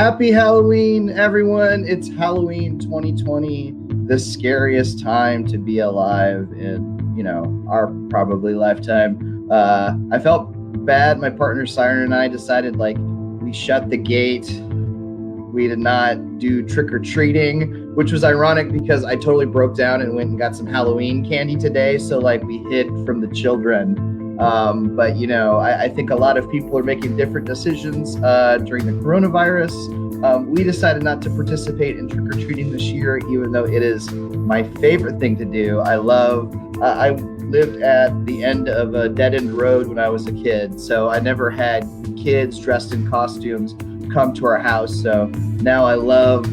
Happy Halloween, everyone. It's Halloween 2020, the scariest time to be alive in, our probably lifetime. I felt bad. My partner Siren and I decided we shut the gate. We did not do trick-or-treating, which was ironic because I totally broke down and went and got some Halloween candy today. So we hid from the children. But I think a lot of people are making different decisions during the coronavirus. We decided not to participate in trick-or-treating this year, even though it is my favorite thing to do. I lived at the end of a dead-end road when I was a kid, so I never had kids dressed in costumes come to our house. So now I love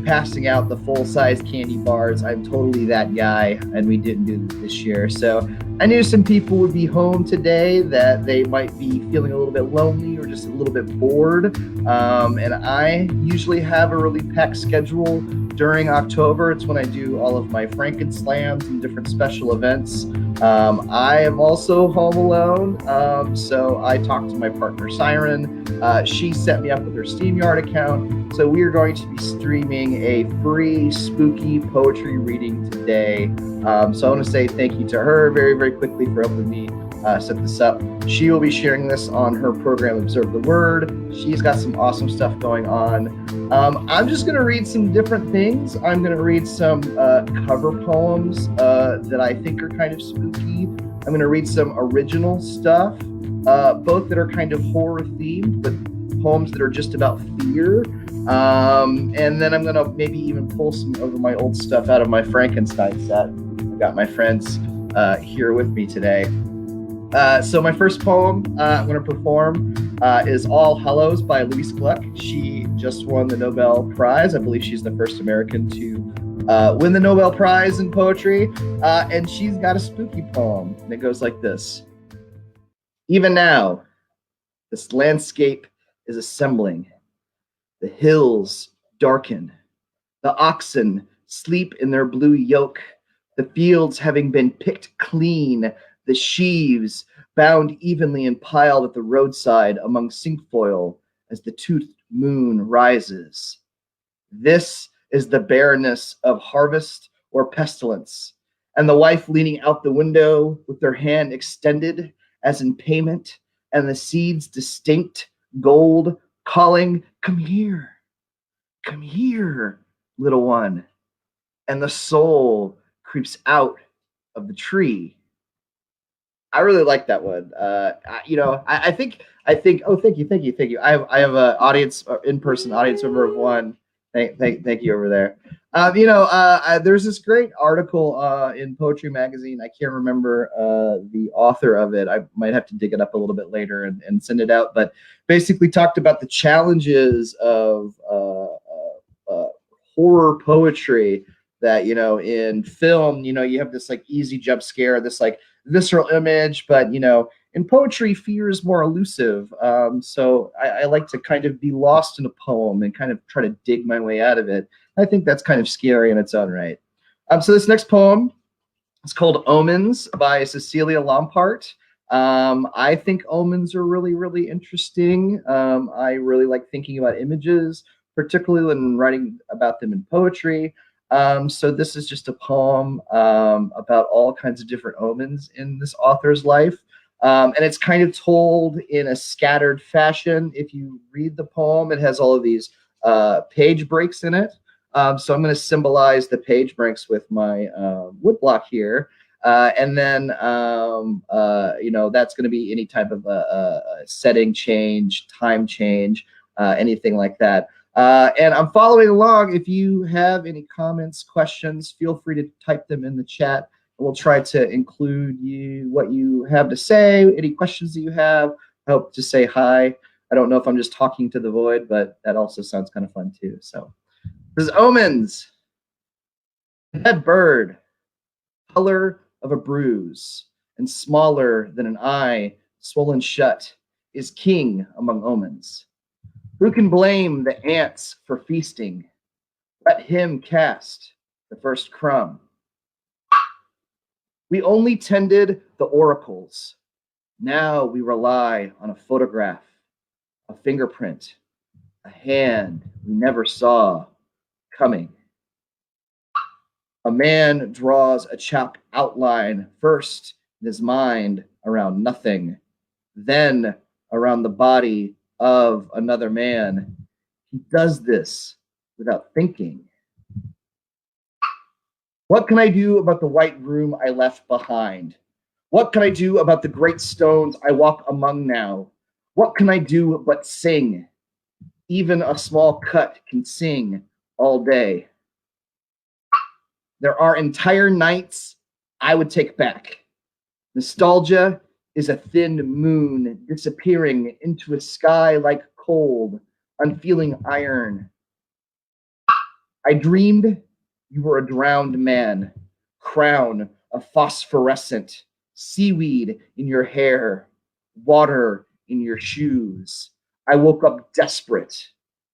passing out the full-size candy bars. I'm totally that guy, and we didn't do this year. So I knew some people would be home today, that they might be feeling a little bit lonely or just a little bit bored. And I usually have a really packed schedule during October. It's when I do all of my Frankenslams and different special events. I am also home alone, so I talked to my partner Siren. She set me up with her SteamYard account, so we are going to be streaming a free spooky poetry reading today. So I want to say thank you to her very, very quickly for helping me set this up. She will be sharing this on her program, Observe the Word. She's got some awesome stuff going on. I'm just going to read some different things. I'm going to read some cover poems that I think are kind of spooky. I'm going to read some original stuff, both that are kind of horror themed, but poems that are just about fear. And then I'm going to maybe even pull some of my old stuff out of my Frankenstein set. I've got my friends here with me today. So my first poem I'm going to perform is All Hallows by Louise Gluck. She just won the Nobel Prize. I believe she's the first American to win the Nobel Prize in poetry. And she's got a spooky poem. And it goes like this. Even now, this landscape is assembling. The hills darken. The oxen sleep in their blue yoke. The fields having been picked clean, the sheaves bound evenly and piled at the roadside among cinquefoil as the toothed moon rises. This is the bareness of harvest or pestilence, and the wife leaning out the window with her hand extended as in payment, and the seeds distinct, gold, calling, come here, little one. And the soul creeps out of the tree. I really like that one. I think. Oh, thank you. I have an audience, in-person audience member of one. Thank you over there. There's this great article in Poetry Magazine. I can't remember the author of it. I might have to dig it up a little bit later and send it out. But basically talked about the challenges of horror poetry. That in film, you have this easy jump scare, this visceral image, but in poetry, fear is more elusive. So I like to kind of be lost in a poem and kind of try to dig my way out of it. I think that's kind of scary in its own right. So this next poem is called Omens by Cecilia Lampart. I think omens are really, really interesting. I really like thinking about images, particularly when writing about them in poetry. So this is just a poem about all kinds of different omens in this author's life. And it's kind of told in a scattered fashion. If you read the poem, it has all of these page breaks in it. So I'm going to symbolize the page breaks with my woodblock here. And then, that's going to be any type of setting change, time change, anything like that. And I'm following along. If you have any comments, questions, feel free to type them in the chat. We'll try to include what you have to say, any questions that you have. I hope to say hi. I don't know if I'm just talking to the void, but that also sounds kind of fun too. So this is Omens. Dead bird, color of a bruise, and smaller than an eye, swollen shut, is king among omens. Who can blame the ants for feasting? Let him cast the first crumb. We only tended the oracles. Now we rely on a photograph, a fingerprint, a hand we never saw coming. A man draws a chopped outline first in his mind around nothing, then around the body of another man. He does this without thinking. What can I do about the white room I left behind? What can I do about the great stones I walk among now? What can I do but sing? Even a small cut can sing all day. There are entire nights I would take back. Nostalgia is a thin moon disappearing into a sky like cold, unfeeling iron. I dreamed you were a drowned man, crown of phosphorescent, seaweed in your hair, water in your shoes. I woke up desperate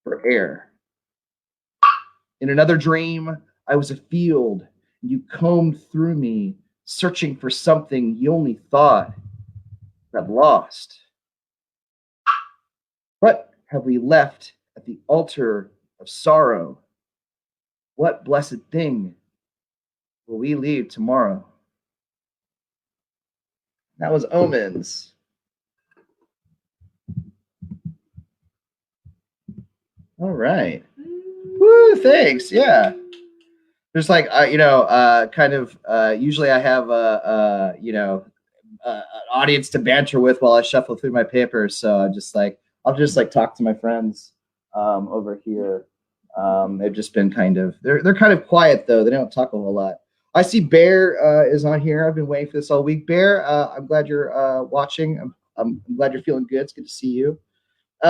for air. In another dream, I was a field. You combed through me, searching for something you only thought got lost. What have we left at the altar of sorrow? What blessed thing will we leave tomorrow? That was Omens. All right. Woo, thanks. Yeah. There's like, kind of, usually I have an audience to banter with while I shuffle through my papers. So I'll just like talk to my friends over here. They've just been they're kind of quiet though. They don't talk a whole lot. I see Bear is on here. I've been waiting for this all week. Bear, I'm glad you're watching. I'm glad you're feeling good. It's good to see you.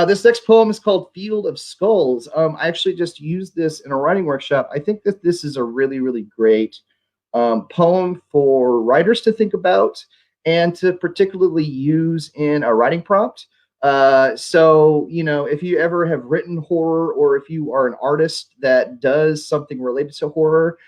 This next poem is called Field of Skulls. I actually just used this in a writing workshop. I think that this is a really, really great poem for writers to think about and to particularly use in a writing prompt. So, if you ever have written horror or if you are an artist that does something related to horror,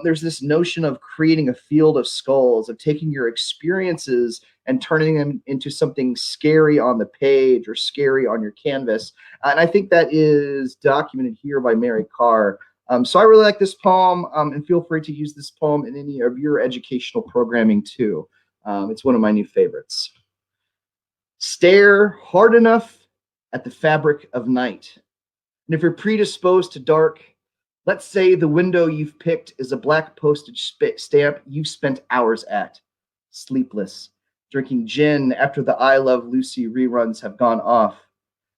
there's this notion of creating a field of skulls, of taking your experiences and turning them into something scary on the page or scary on your canvas. And I think that is documented here by Mary Carr. So I really like this poem, and feel free to use this poem in any of your educational programming too. It's one of my new favorites. Stare hard enough at the fabric of night. And if you're predisposed to dark, let's say the window you've picked is a black postage stamp you've spent hours at, sleepless, drinking gin after the I Love Lucy reruns have gone off.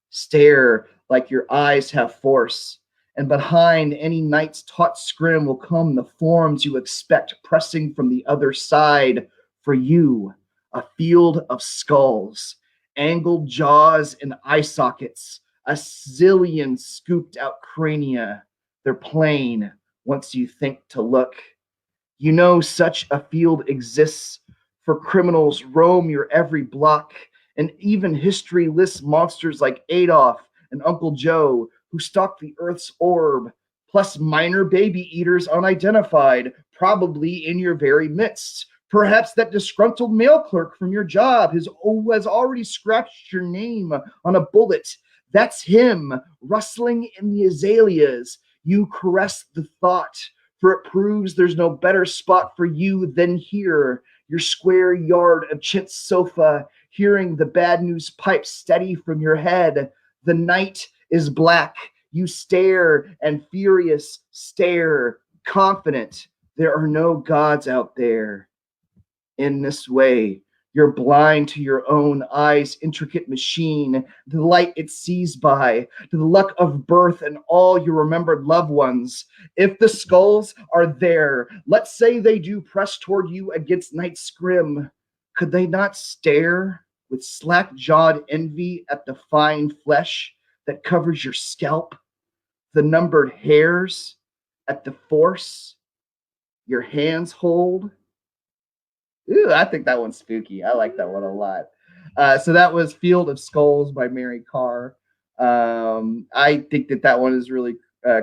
Stare like your eyes have force, and behind any night's taut scrim will come the forms you expect pressing from the other side. For you, a field of skulls, angled jaws and eye sockets, a zillion scooped out crania. They're plain once you think to look. You know such a field exists, for criminals roam your every block, and even history lists monsters like Adolf and Uncle Joe who stalk the Earth's orb, plus minor baby eaters unidentified, probably in your very midst. Perhaps that disgruntled mail clerk from your job who has already scratched your name on a bullet. That's him, rustling in the azaleas. You caress the thought, for it proves there's no better spot for you than here, your square yard of chintz sofa, hearing the bad news pipe steady from your head. The night is black. You stare and furious stare, confident there are no gods out there. In this way, you're blind to your own eye's intricate machine, the light it sees by, to the luck of birth and all your remembered loved ones. If the skulls are there, let's say they do press toward you against night's scrim, could they not stare with slack-jawed envy at the fine flesh that covers your scalp, the numbered hairs, at the force your hands hold? Ooh, I think that one's spooky. I like that one a lot. So that was Field of Skulls by Mary Carr. I think that one is really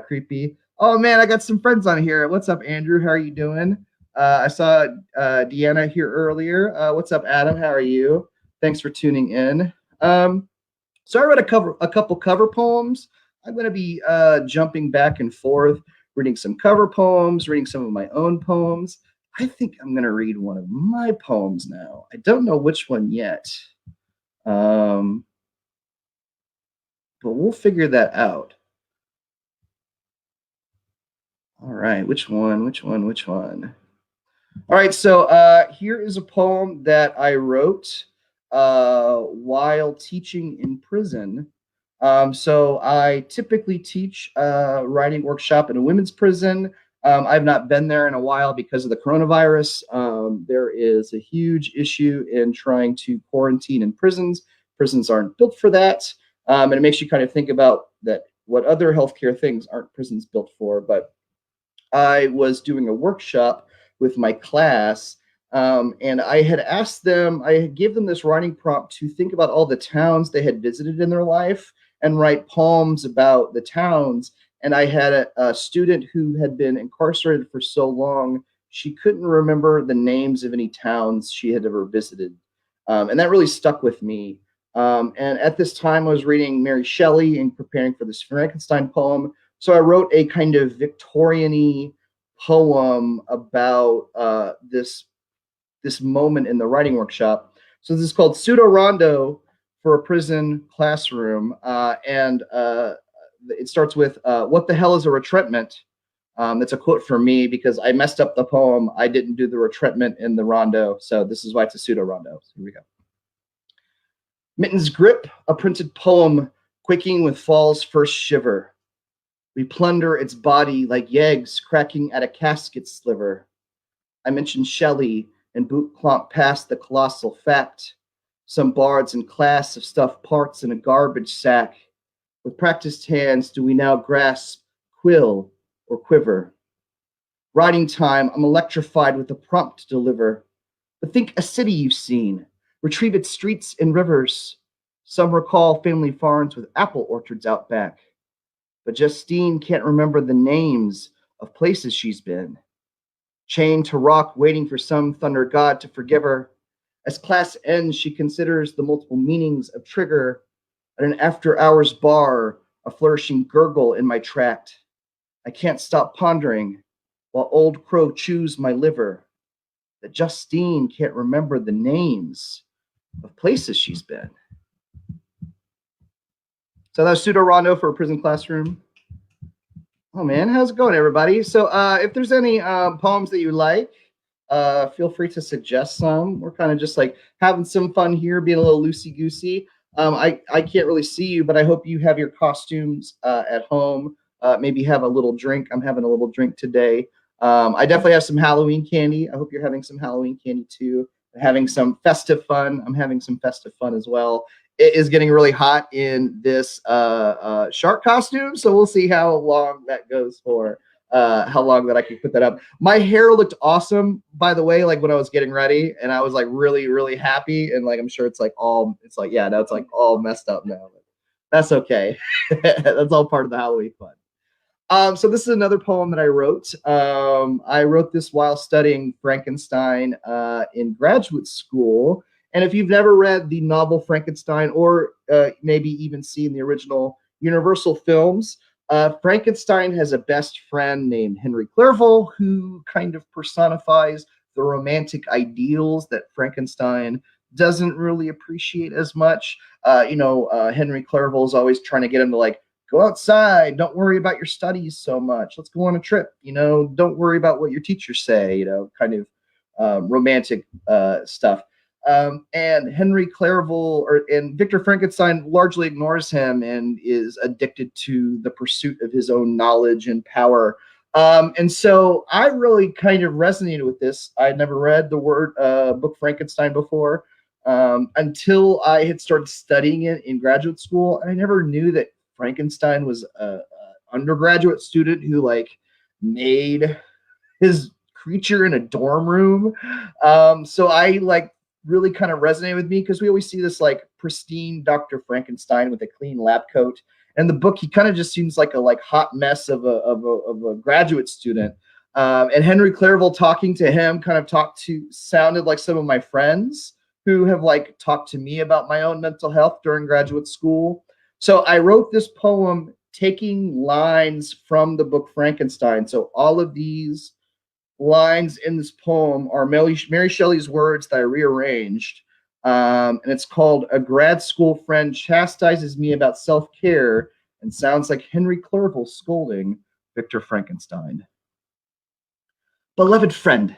creepy. Oh man, I got some friends on here. What's up, Andrew? How are you doing? I saw Deanna here earlier. What's up, Adam? How are you? Thanks for tuning in. So I read a couple cover poems I'm going to be jumping back and forth, reading some cover poems, reading some of my own poems. I think I'm going to read one of my poems now. I don't know which one yet, um, but we'll figure that out. All right, which one? Which one? Which one? All right, so here is a poem that I wrote while teaching in prison. So I typically teach a writing workshop in a women's prison. I've not been there in a while because of the coronavirus. There is a huge issue in trying to quarantine in prisons. Prisons aren't built for that, and it makes you kind of think about that. What other healthcare things aren't prisons built for? But I was doing a workshop with my class, and I had asked them, I gave them this writing prompt to think about all the towns they had visited in their life and write poems about the towns. And I had a student who had been incarcerated for so long, she couldn't remember the names of any towns she had ever visited. And that really stuck with me. And at this time, I was reading Mary Shelley and preparing for this Frankenstein poem. So I wrote a kind of Victorian-y poem about this moment in the writing workshop. So this is called Pseudo Rondo for a Prison Classroom, and it starts with "What the hell is a retreatment?" That's a quote from me because I messed up the poem. I didn't do the retreatment in the rondo, so this is why it's a pseudo rondo. So here we go. Mittens grip a printed poem, quaking with fall's first shiver. We plunder its body like yeggs cracking at a casket sliver. I mentioned Shelley and boot clomp past the colossal fact. Some bards in class have stuffed parts in a garbage sack. With practiced hands do we now grasp quill or quiver. Writing time, I'm electrified with a prompt to deliver. But think a city you've seen. Retrieve its streets and rivers. Some recall family farms with apple orchards out back. But Justine can't remember the names of places she's been. Chained to rock, waiting for some thunder god to forgive her. As class ends, she considers the multiple meanings of trigger. At an after-hours bar, a flourishing gurgle in my tract. I can't stop pondering, while old crow chews my liver, that Justine can't remember the names of places she's been. So that was pseudo rondo for a prison classroom. Oh man, how's it going, everybody? So if there's any poems that you like, feel free to suggest some. We're kind of just like having some fun here, being a little loosey-goosey. I can't really see you, but I hope you have your costumes at home. Maybe have a little drink. I'm having a little drink today. I definitely have some Halloween candy. I hope you're having some Halloween candy too. Having some festive fun. I'm having some festive fun as well. It is getting really hot in this shark costume, so we'll see how long that goes for. How long that I can put that up. My hair looked awesome, by the way, like when I was getting ready, and I was like really, really happy. And like I'm sure it's like yeah, now it's like all messed up now. But that's okay. That's all part of the Halloween fun. So this is another poem that I wrote. I wrote this while studying Frankenstein in graduate school. And if you've never read the novel Frankenstein, or maybe even seen the original Universal films, Frankenstein has a best friend named Henry Clerval, who kind of personifies the romantic ideals that Frankenstein doesn't really appreciate as much. Henry Clerval is always trying to get him to like, go outside. Don't worry about your studies so much. Let's go on a trip. Don't worry about what your teachers say, kind of romantic stuff. And Henry Clerval and Victor Frankenstein largely ignores him and is addicted to the pursuit of his own knowledge and power. And so I really kind of resonated with this. I had never read the book Frankenstein before until I had started studying it in graduate school. And I never knew that Frankenstein was a undergraduate student who like made his creature in a dorm room. So I like really kind of resonated with me because we always see this like pristine Dr. Frankenstein with a clean lab coat. And the book, he kind of just seems like a like hot mess of a graduate student. And Henry Clerval talking to him sounded like some of my friends who have like talked to me about my own mental health during graduate school. So I wrote this poem taking lines from the book Frankenstein. So all of these lines in this poem are Mary Shelley's words that I rearranged. And it's called "A Grad School Friend Chastises Me About Self-Care and Sounds Like Henry Clerval Scolding Victor Frankenstein." Beloved friend,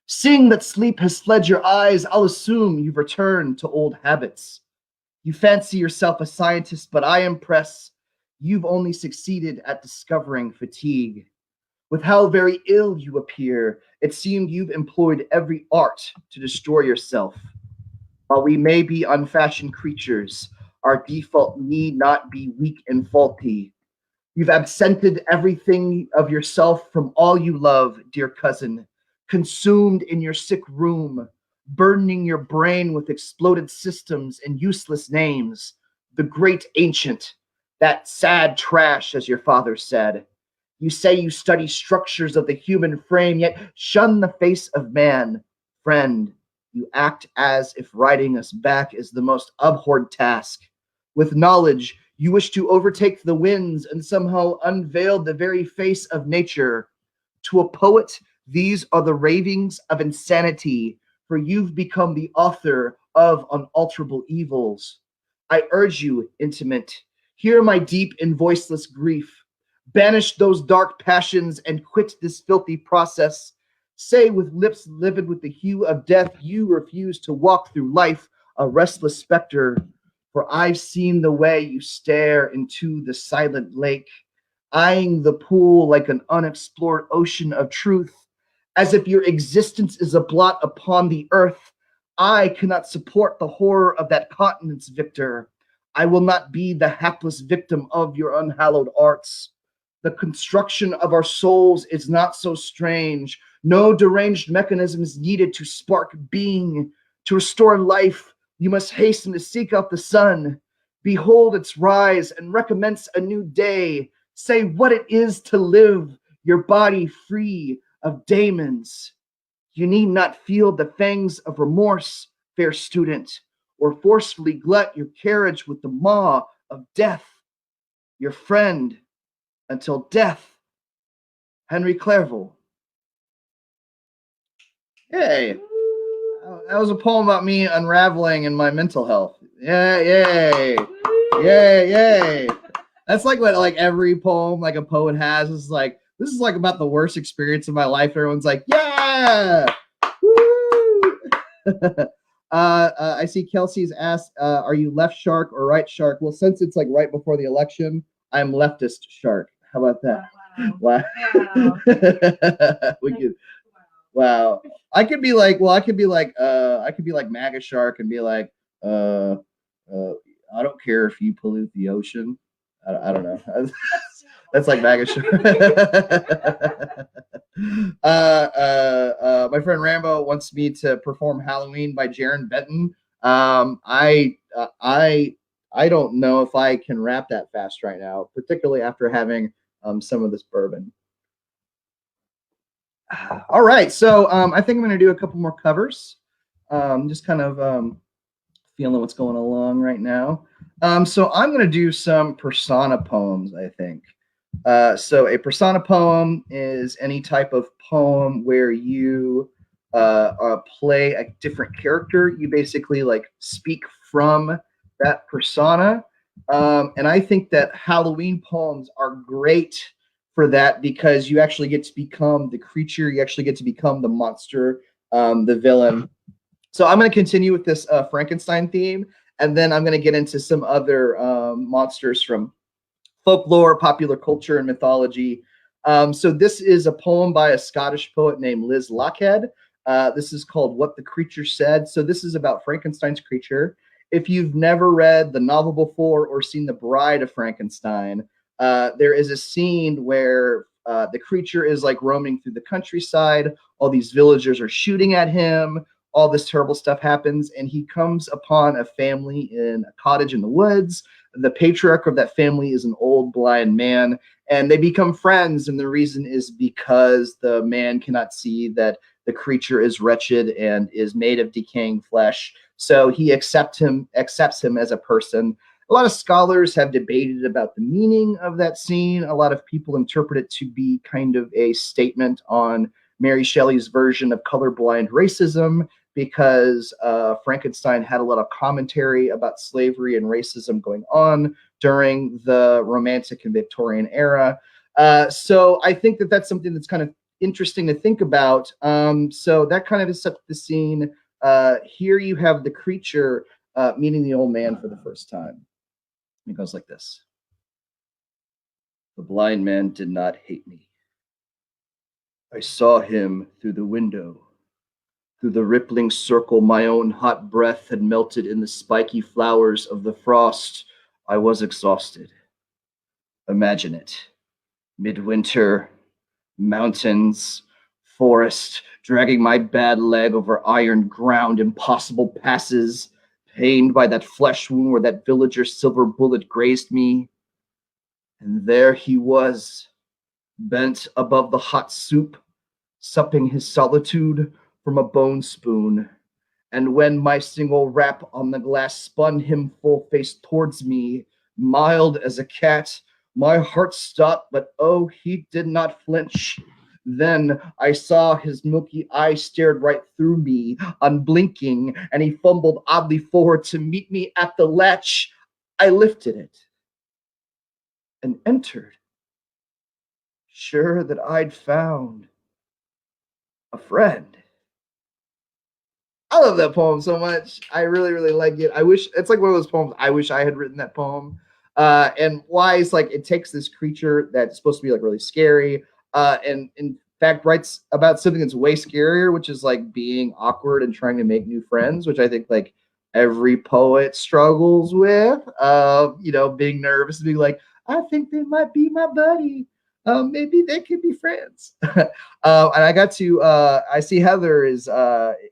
seeing that sleep has fled your eyes, I'll assume you've returned to old habits. You fancy yourself a scientist, but I impress you've only succeeded at discovering fatigue. With how very ill you appear, it seemed you've employed every art to destroy yourself. While we may be unfashioned creatures, our default need not be weak and faulty. You've absented everything of yourself from all you love, dear cousin, consumed in your sick room, burdening your brain with exploded systems and useless names. The great ancient, that sad trash, as your father said. You say you study structures of the human frame, yet shun the face of man. Friend, you act as if writing us back is the most abhorred task. With knowledge, you wish to overtake the winds and somehow unveil the very face of nature. To a poet, these are the ravings of insanity, for you've become the author of unalterable evils. I urge you, intimate, hear my deep and voiceless grief. Banish those dark passions and quit this filthy process. Say with lips livid with the hue of death, you refuse to walk through life a restless specter. For I've seen the way you stare into the silent lake, eyeing the pool like an unexplored ocean of truth, as if your existence is a blot upon the earth. I cannot support the horror of that continent's victor. I will not be the hapless victim of your unhallowed arts. The construction of our souls is not so strange. No deranged mechanism is needed to spark being. To restore life, you must hasten to seek out the sun. Behold its rise and recommence a new day. Say what it is to live, your body free of daemons. You need not feel the fangs of remorse, fair student, or forcefully glut your carriage with the maw of death. Your friend, until death, Henry Clerval. Hey, that was a poem about me unraveling in my mental health. Yay. That's like what like every poem like a poet has is like, this is like about the worst experience of my life. Everyone's like, yeah. Woo! I see Kelsey's asked, are you left shark or right shark? Well, since it's like right before the election, I'm leftist shark. How about that? Wow. We could, wow. I could be like, I could be like MAGA shark and be like, I don't care if you pollute the ocean. I don't know. That's like MAGA shark. My friend Rambo wants me to perform Halloween by Jaron Benton. I don't know if I can rap that fast right now, particularly after having some of this bourbon. All right, so I think I'm going to do a couple more covers. Just kind of feeling what's going along right now. So I'm going to do some persona poems, I think. So a persona poem is any type of poem where you play a different character. You basically like speak from that persona. And I think that Halloween poems are great for that because you actually get to become the creature. You actually get to become the monster, the villain. So I'm going to continue with this Frankenstein theme, and then I'm going to get into some other monsters from folklore, popular culture, and mythology. So this is a poem by a Scottish poet named Liz Lockhead. This is called What the Creature Said. So this is about Frankenstein's creature. If you've never read the novel before or seen The Bride of Frankenstein, there is a scene where the creature is like roaming through the countryside. All these villagers are shooting at him. All this terrible stuff happens, and he comes upon a family in a cottage in the woods. The patriarch of that family is an old blind man, and they become friends. And the reason is because the man cannot see that the creature is wretched and is made of decaying flesh. So he accepts him as a person. A lot of scholars have debated about the meaning of that scene. A lot of people interpret it to be kind of a statement on Mary Shelley's version of colorblind racism, because Frankenstein had a lot of commentary about slavery and racism going on during the Romantic and Victorian era. So I think that that's something that's kind of interesting to think about. So that kind of sets the scene. Here you have the creature meeting the old man for the first time. It goes like this. The blind man did not hate me. I saw him through the window. Through the rippling circle, my own hot breath had melted in the spiky flowers of the frost. I was exhausted. Imagine it. Midwinter, mountains, forest, dragging my bad leg over iron ground, impossible passes, pained by that flesh wound where that villager's silver bullet grazed me. And there he was, bent above the hot soup, supping his solitude from a bone spoon. And when my single rap on the glass spun him full face towards me, mild as a cat, my heart stopped, but oh, he did not flinch. Then I saw his milky eye stared right through me, unblinking, and he fumbled oddly forward to meet me at the latch. I lifted it and entered, sure that I'd found a friend. I love that poem so much. I really, really like it. I wish it's like one of those poems. I wish I had written that poem. And why is like it takes this creature that's supposed to be like really scary, and in fact writes about something that's way scarier, which is like being awkward and trying to make new friends, which I think like every poet struggles with. Being nervous and being like, I think they might be my buddy. Maybe they could be friends. And I see Heather is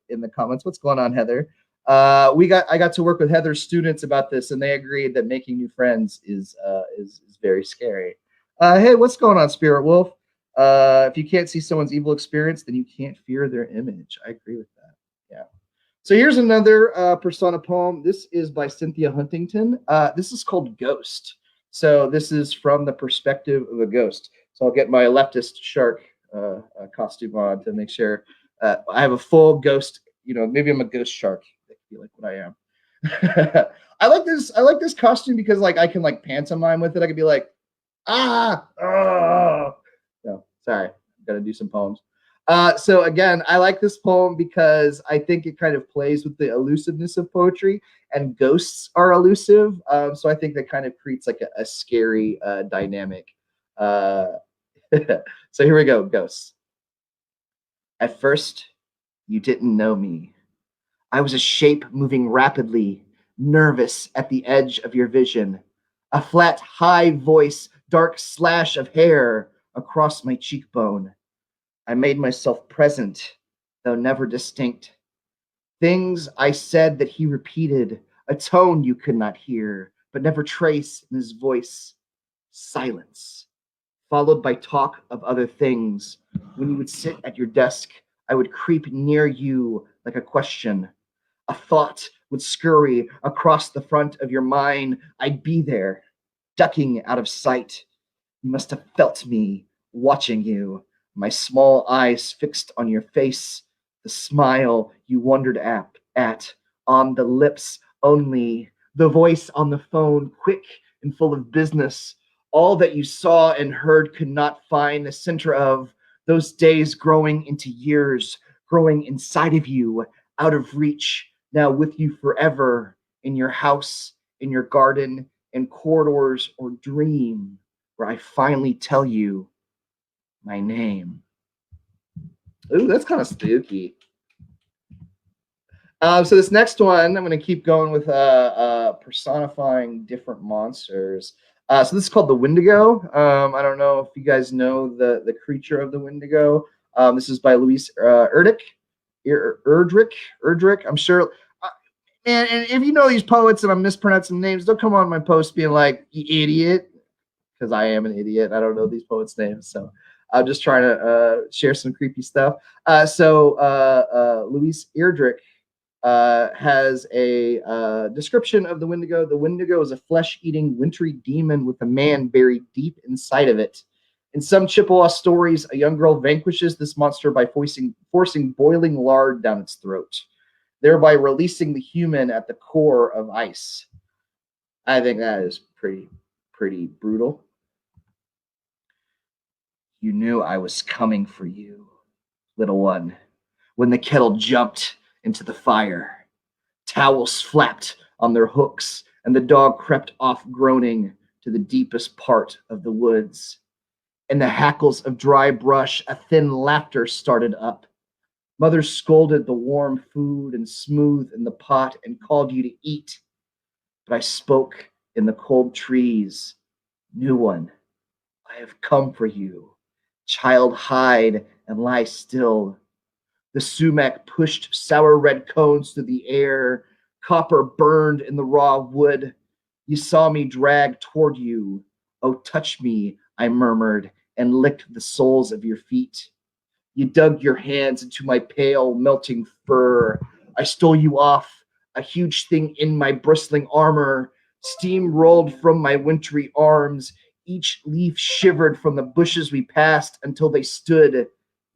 in the comments. What's going on, Heather? I got to work with Heather's students about this, and they agreed that making new friends is very scary. Hey, what's going on, Spirit Wolf? If you can't see someone's evil experience, then you can't fear their image. I agree with that. Yeah. So here's another persona poem. This is by Cynthia Huntington. This is called Ghost. So this is from the perspective of a ghost. So I'll get my leftist shark costume on to make sure I have a full ghost. Maybe I'm a ghost shark. That could be like what I am. I like this. I like this costume because like I can like pantomime with it. I could be like, oh. No, sorry, I've got to do some poems. So again, I like this poem because I think it kind of plays with the elusiveness of poetry, and ghosts are elusive. So I think that kind of creates like a scary dynamic. So here we go, ghosts. At first, you didn't know me. I was a shape moving rapidly, nervous at the edge of your vision. A flat, high voice, dark slash of hair across my cheekbone. I made myself present, though never distinct. Things I said that he repeated, a tone you could not hear, but never trace in his voice. Silence, followed by talk of other things. When you would sit at your desk, I would creep near you like a question. A thought would scurry across the front of your mind. I'd be there, ducking out of sight. You must have felt me watching you, my small eyes fixed on your face, the smile you wondered at on the lips only, the voice on the phone, quick and full of business. All that you saw and heard could not find the center of those days growing into years, growing inside of you, out of reach, now with you forever, in your house, in your garden, in corridors or dream, where I finally tell you my name. Ooh, that's kind of spooky. So this next one, I'm going to keep going with personifying different monsters. So this is called the Wendigo. I don't know if you guys know the creature of the Wendigo. This is by Louise Erdrich. I'm sure. And if you know these poets and I'm mispronouncing names, don't come on my post being like, you idiot, because I am an idiot. I don't know these poets' names. So I'm just trying to share some creepy stuff. Louise Erdrich has a description of the Wendigo. The Wendigo is a flesh-eating, wintry demon with a man buried deep inside of it. In some Chippewa stories, a young girl vanquishes this monster by forcing boiling lard down its throat, thereby releasing the human at the core of ice. I think that is pretty brutal. You knew I was coming for you, little one, when the kettle jumped into the fire. Towels flapped on their hooks, and the dog crept off groaning to the deepest part of the woods. In the hackles of dry brush, a thin laughter started up. Mother scolded the warm food and smooth in the pot and called you to eat. But I spoke in the cold trees. New one, I have come for you. Child, hide and lie still. The sumac pushed sour red cones through the air. Copper burned in the raw wood. You saw me drag toward you. Oh, touch me, I murmured, and licked the soles of your feet. You dug your hands into my pale, melting fur. I stole you off, a huge thing in my bristling armor. Steam rolled from my wintry arms. Each leaf shivered from the bushes we passed until they stood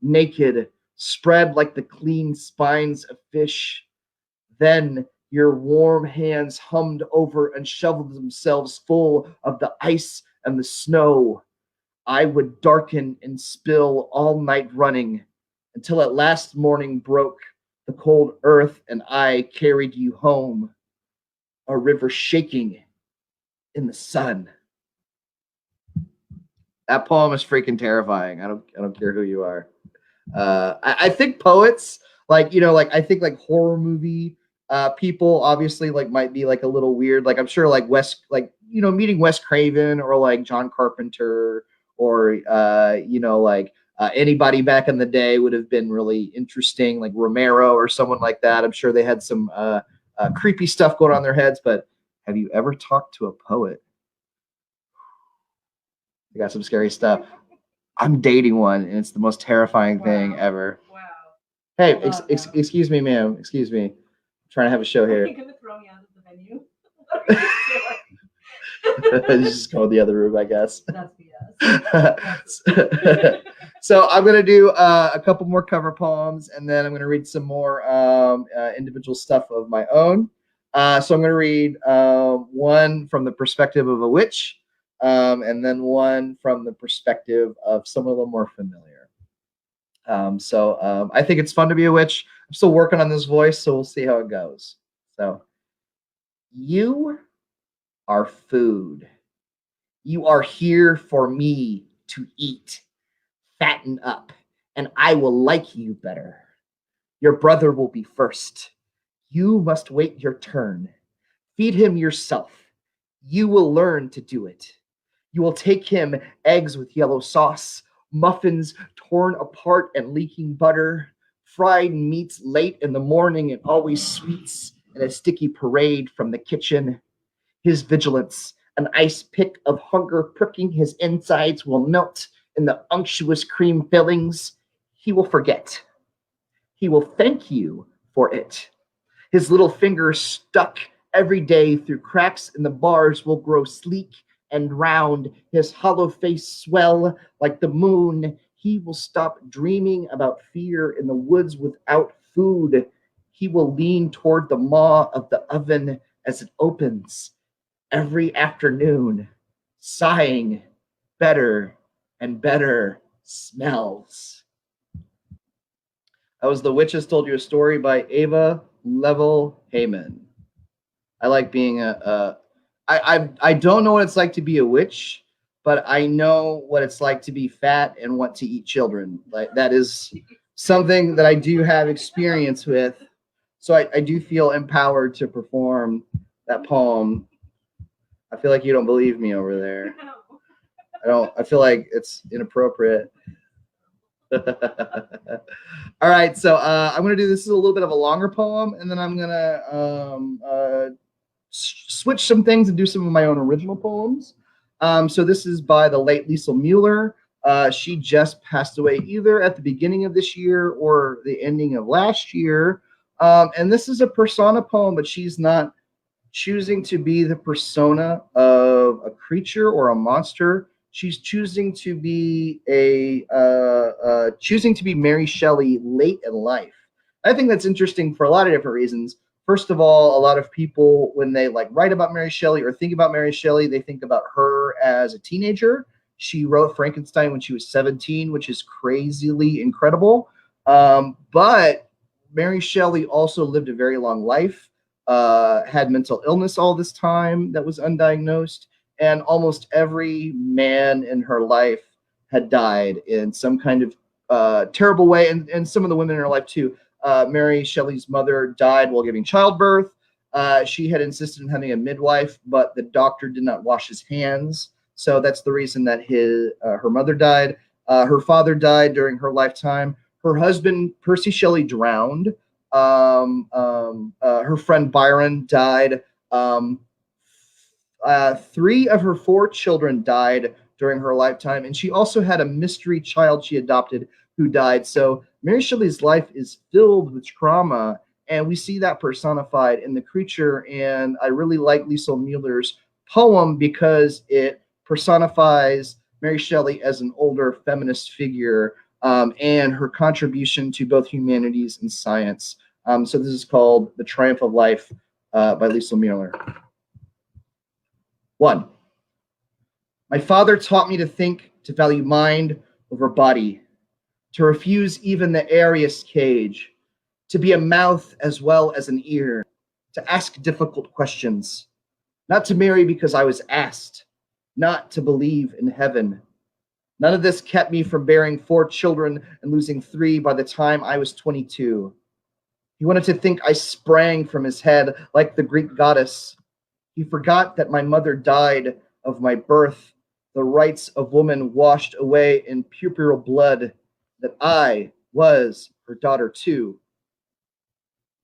naked, spread like the clean spines of fish. Then your warm hands hummed over and shoveled themselves full of the ice and the snow. I would darken and spill all night running until at last morning broke the cold earth and I carried you home, a river shaking in the sun. That poem is freaking terrifying. I don't care who you are. I think poets, like I think like horror movie people obviously like might be like a little weird. Like I'm sure like meeting Wes Craven or like John Carpenter or anybody back in the day would have been really interesting, like Romero or someone like that. I'm sure they had some creepy stuff going on in their heads. But have you ever talked to a poet? I got some scary stuff. I'm dating one, and it's the most terrifying thing ever. Wow. Hey, excuse me, ma'am. Excuse me. I'm trying to have a show here. Are you gonna throw me out of the venue? Just go in the other room, I guess. That's BS. So I'm gonna do a couple more cover poems, and then I'm gonna read some more individual stuff of my own. So I'm gonna read one from the perspective of a witch, and then one from the perspective of someone a little more familiar. So I think it's fun to be a witch. I'm still working on this voice, so we'll see how it goes. So, you are food. You are here for me to eat. Fatten up, and I will like you better. Your brother will be first. You must wait your turn. Feed him yourself. You will learn to do it. You will take him eggs with yellow sauce, muffins torn apart and leaking butter, fried meats late in the morning and always sweets, and a sticky parade from the kitchen. His vigilance, an ice pick of hunger pricking his insides, will melt in the unctuous cream fillings. He will forget. He will thank you for it. His little fingers stuck every day through cracks in the bars will grow sleek and round, his hollow face swell like the moon. He will stop dreaming about fear in the woods without food. He will lean toward the maw of the oven as it opens every afternoon, sighing better and better smells. That was The Witches Told You a Story by Ava Level Heyman. I like being I don't know what it's like to be a witch, but I know what it's like to be fat and want to eat children. Like that is something that I do have experience with. So I do feel empowered to perform that poem. I feel like you don't believe me over there. No. I feel like it's inappropriate. All right, so I'm gonna do this is a little bit of a longer poem, and then I'm gonna switch some things and do some of my own original poems. So this is by the late Liesl Mueller. She just passed away either at the beginning of this year or the ending of last year. And this is a persona poem, but she's not choosing to be the persona of a creature or a monster. She's choosing to be Mary Shelley late in life. I think that's interesting for a lot of different reasons. First of all, a lot of people, when they like write about Mary Shelley or think about Mary Shelley, they think about her as a teenager. She wrote Frankenstein when she was 17, which is crazily incredible. But Mary Shelley also lived a very long life, had mental illness all this time that was undiagnosed, and almost every man in her life had died in some kind of terrible way, and some of the women in her life too. Mary Shelley's mother died while giving childbirth. She had insisted on having a midwife, but the doctor did not wash his hands, so that's the reason that her mother died. Her father died during her lifetime. Her husband, Percy Shelley, drowned. Her friend Byron died. Three of her four children died during her lifetime, and she also had a mystery child she adopted who died. So Mary Shelley's life is filled with trauma, and we see that personified in the creature. And I really like Liesl Mueller's poem because it personifies Mary Shelley as an older feminist figure, and her contribution to both humanities and science. So this is called The Triumph of Life by Liesl Mueller. 1. My father taught me to think, to value mind over body, to refuse even the airiest cage, to be a mouth as well as an ear, to ask difficult questions, not to marry because I was asked, not to believe in heaven. None of this kept me from bearing 4 children and losing 3 by the time I was 22. He wanted to think I sprang from his head like the Greek goddess. He forgot that my mother died of my birth, the rights of woman washed away in puerile blood, that I was her daughter too.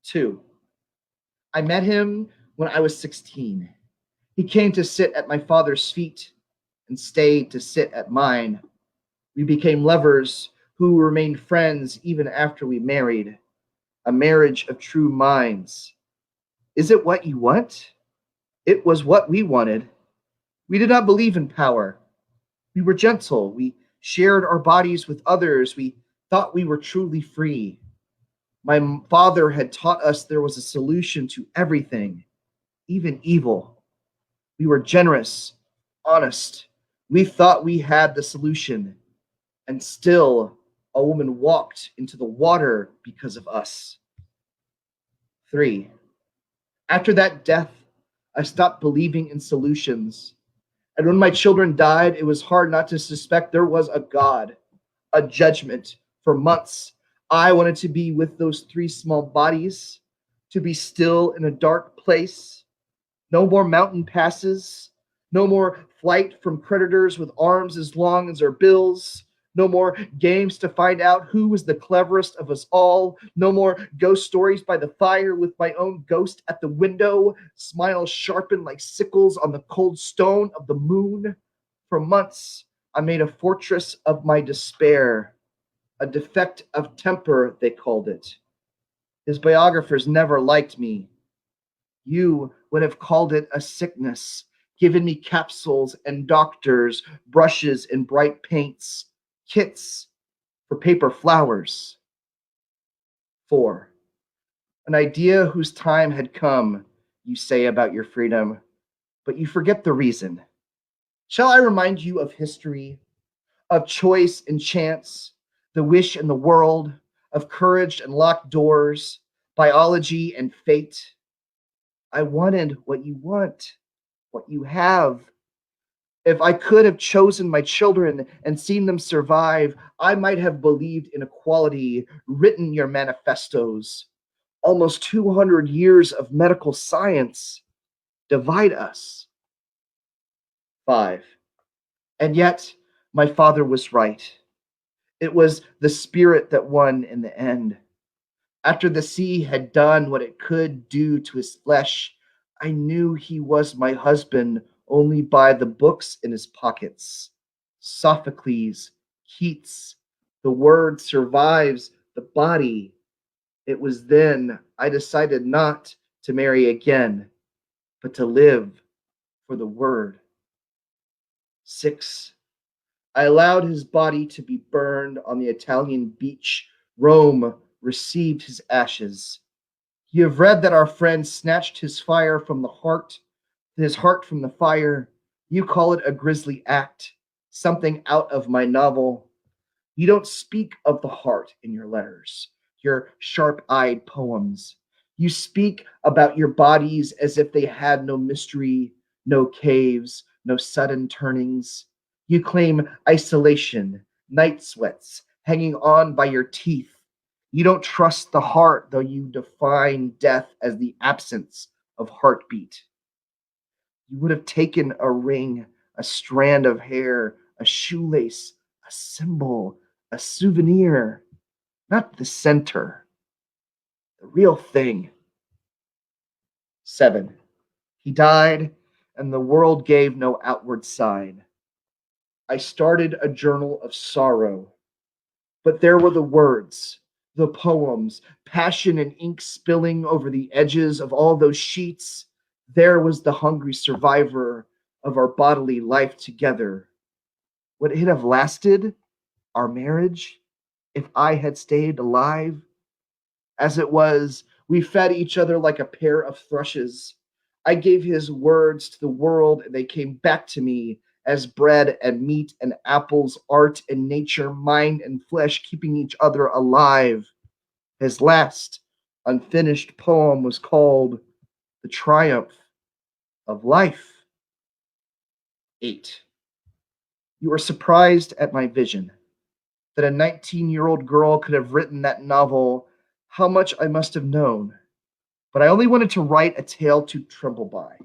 2. I met him when I was 16. He came to sit at my father's feet and stayed to sit at mine. We became lovers who remained friends even after we married. A marriage of true minds. Is it what you want? It was what we wanted. We did not believe in power. We were gentle. We shared our bodies with others. We thought we were truly free. My father had taught us there was a solution to everything, even evil. We were generous, honest. We thought we had the solution. And still, a woman walked into the water because of us. 3. After that death, I stopped believing in solutions. And when my children died, it was hard not to suspect there was a God, a judgment. For months, I wanted to be with those 3 small bodies, to be still in a dark place. No more mountain passes, no more flight from predators with arms as long as our bills. No more games to find out who was the cleverest of us all. No more ghost stories by the fire with my own ghost at the window, smiles sharpened like sickles on the cold stone of the moon. For months, I made a fortress of my despair, a defect of temper, they called it. His biographers never liked me. You would have called it a sickness, given me capsules and doctors, brushes and bright paints, kits for paper flowers. 4. An idea whose time had come, you say about your freedom, but you forget the reason. Shall I remind you of history, of choice and chance, the wish and the world, of courage and locked doors, biology and fate? I wanted what you want, what you have. If I could have chosen my children and seen them survive, I might have believed in equality, written your manifestos. Almost 200 years of medical science divide us. 5. And yet, my father was right. It was the spirit that won in the end. After the sea had done what it could do to his flesh, I knew he was my husband only by the books in his pockets. Sophocles, Keats, the word survives the body. It was then I decided not to marry again, but to live for the word. 6. I allowed his body to be burned on the Italian beach. Rome received his ashes. You have read that our friend snatched his heart from the fire. You call it a grisly act, something out of my novel. You don't speak of the heart in your letters, your sharp eyed poems. You speak about your bodies as if they had no mystery, no caves, no sudden turnings. You claim isolation, night sweats, hanging on by your teeth. You don't trust the heart, though you define death as the absence of heartbeat. You would have taken a ring, a strand of hair, a shoelace, a symbol, a souvenir, not the center, the real thing. 7. He died, and the world gave no outward sign. I started a journal of sorrow, but there were the words, the poems, passion and ink spilling over the edges of all those sheets. There was the hungry survivor of our bodily life together. Would it have lasted, our marriage, if I had stayed alive? As it was, we fed each other like a pair of thrushes. I gave his words to the world, and they came back to me as bread and meat and apples, art and nature, mind and flesh, keeping each other alive. His last unfinished poem was called The Triumph of Life. 8. You are surprised at my vision that a 19-year-old girl could have written that novel. How much I must have known. But I only wanted to write a tale to tremble by,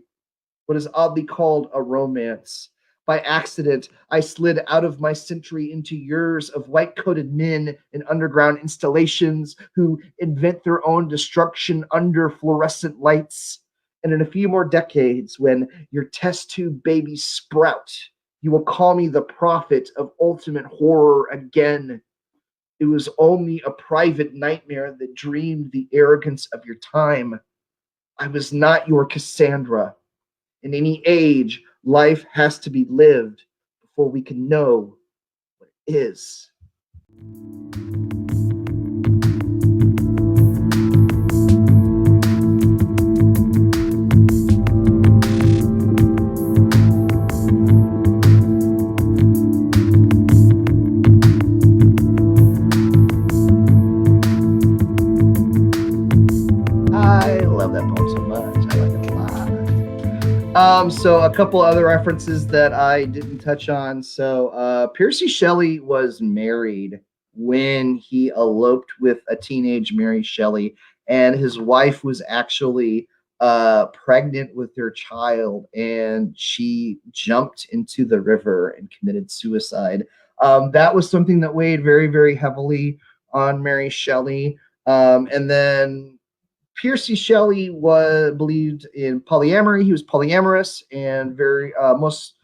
what is oddly called a romance. By accident, I slid out of my century into years of white coated men in underground installations who invent their own destruction under fluorescent lights. And in a few more decades, when your test tube babies sprout, you will call me the prophet of ultimate horror again. It was only a private nightmare that dreamed the arrogance of your time. I was not your Cassandra. In any age, life has to be lived before we can know what it is. I love that poem so much. I like it a lot. So a couple other references that I didn't touch on. So Percy Shelley was married when he eloped with a teenage Mary Shelley, and his wife was actually pregnant with their child, and she jumped into the river and committed suicide. That was something that weighed very, very heavily on Mary Shelley. And then Percy Shelley was believed in polyamory. He was polyamorous and very most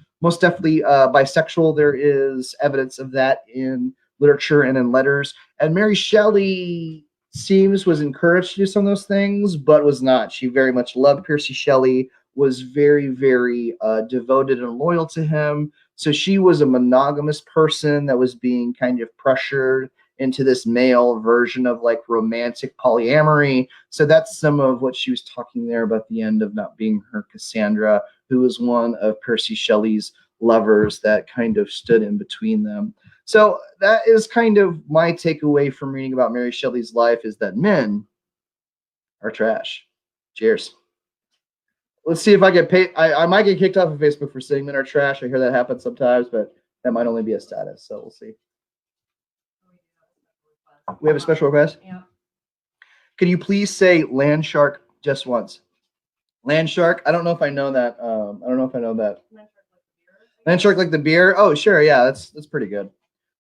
definitely bisexual. There is evidence of that in literature and in letters. And Mary Shelley seems was encouraged to do some of those things, but was not. She very much loved Percy Shelley, was very, very devoted and loyal to him. So she was a monogamous person that was being kind of pressured into this male version of like romantic polyamory. So that's some of what she was talking there about the end of not being her Cassandra, who was one of Percy Shelley's lovers that kind of stood in between them. So that is kind of my takeaway from reading about Mary Shelley's life, is that men are trash. Cheers. Let's see if I get paid. I might get kicked off of Facebook for saying men are trash. I hear that happen sometimes, but that might only be a status. So we'll see. We have a special request? Yeah. Can you please say land shark just once? Land shark? I don't know if I know that. I don't know if I know that. Land shark like the beer? Oh, sure. Yeah, that's pretty good.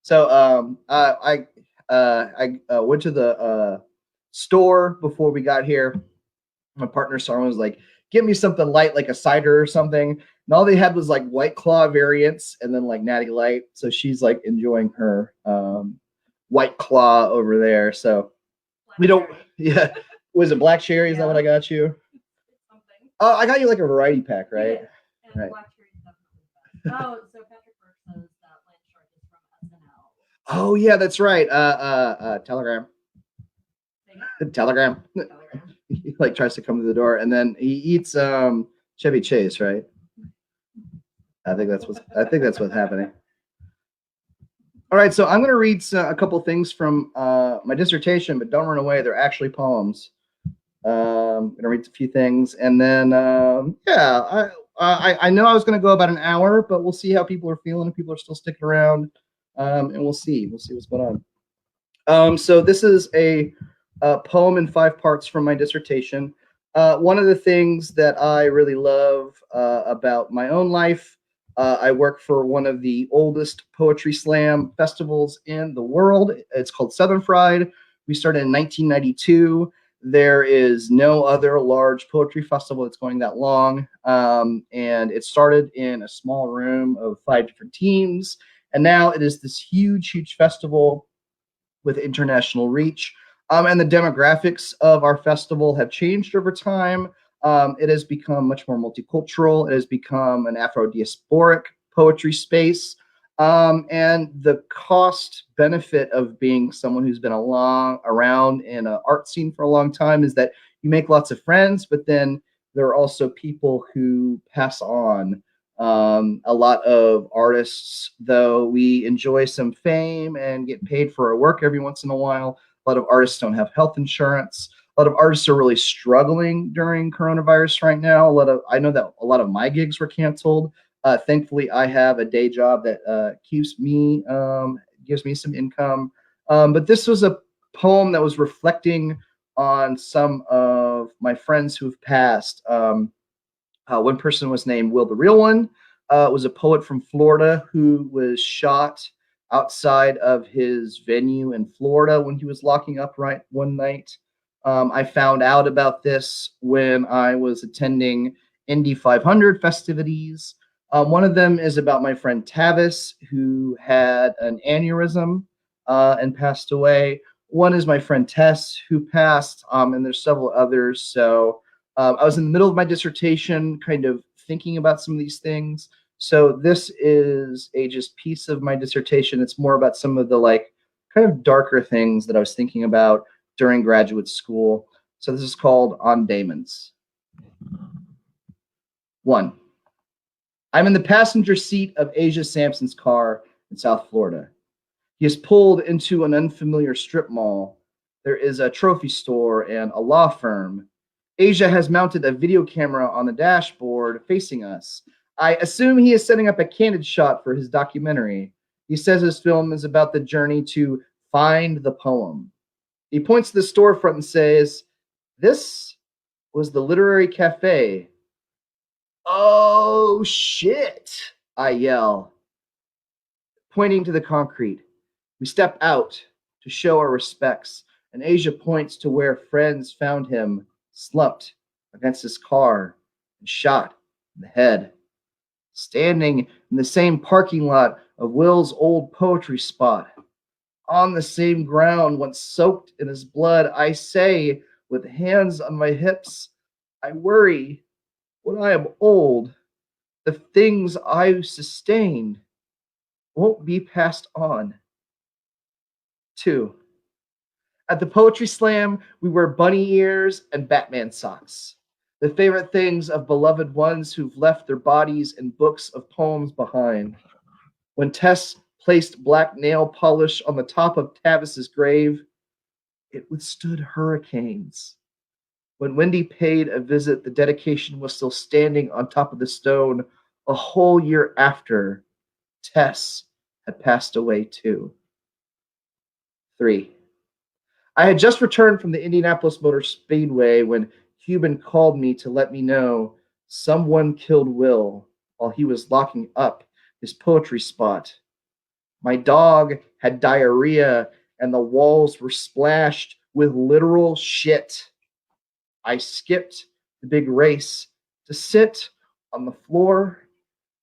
So I went to the store before we got here. My partner Sarah was like, "Give me something light like a cider or something." And all they had was like White Claw variants and then like Natty Light. So she's like enjoying her White Claw over there. So we don't, yeah. Was it black cherry? Is that Yeah. what I got you? Something. Oh, I got you like a variety pack, right? And Right. black cherry is definitely the best. Oh, so Patrick Burke says that Lance Shark is from SNL. Oh yeah, that's right. Telegram. Telegram. Telegram. He like tries to come to the door, and then he eats Chevy Chase, right? I think that's what's happening. All right, so I'm going to read a couple things from my dissertation, but don't run away. They're actually poems. I'm going to read a few things, and then I know I was going to go about an hour, but we'll see how people are feeling. If people are still sticking around, and we'll see what's going on. So this is a poem in 5 parts from my dissertation. One of the things that I really love about my own life, I work for one of the oldest poetry slam festivals in the world. It's called Southern Fried. We started in 1992. There is no other large poetry festival that's going that long. And it started in a small room of 5 different teams. And now it is this huge, huge festival with international reach. And the demographics of our festival have changed over time. It has become much more multicultural. It has become an Afro-diasporic poetry space. And the cost benefit of being someone who's been around in an art scene for a long time is that you make lots of friends, but then there are also people who pass on. A lot of artists, though we enjoy some fame and get paid for our work every once in a while, a lot of artists don't have health insurance. A lot of artists are really struggling during coronavirus right now. I know that a lot of my gigs were canceled. Thankfully, I have a day job that gives me some income. But this was a poem that was reflecting on some of my friends who've passed. One person was named Will the Real One. Was a poet from Florida who was shot outside of his venue in Florida when he was locking up right one night. I found out about this when I was attending Indy 500 festivities. One of them is about my friend Tavis, who had an aneurysm and passed away. One is my friend Tess, who passed, and there's several others. So I was in the middle of my dissertation, kind of thinking about some of these things. So this is a just piece of my dissertation. It's more about some of the like kind of darker things that I was thinking about during graduate school. So this is called On Damons. 1. I'm in the passenger seat of Asia Sampson's car in South Florida. He is pulled into an unfamiliar strip mall. There is a trophy store and a law firm. Asia has mounted a video camera on the dashboard facing us. I assume he is setting up a candid shot for his documentary. He says his film is about the journey to find the poem. He points to the storefront and says, "This was the literary cafe." Oh, shit, I yell, pointing to the concrete. We step out to show our respects, and Asia points to where friends found him slumped against his car and shot in the head. Standing in the same parking lot of Will's old poetry spot, on the same ground once soaked in his blood, I say, with hands on my hips, I worry when I am old, the things I've sustained won't be passed on. 2. At the Poetry Slam, we wear bunny ears and Batman socks, the favorite things of beloved ones who've left their bodies and books of poems behind. When Tess placed black nail polish on the top of Tavis's grave, it withstood hurricanes. When Wendy paid a visit, the dedication was still standing on top of the stone a whole year after Tess had passed away too. 3. I had just returned from the Indianapolis Motor Speedway when Cuban called me to let me know someone killed Will while he was locking up his poetry spot. My dog had diarrhea and the walls were splashed with literal shit. I skipped the big race to sit on the floor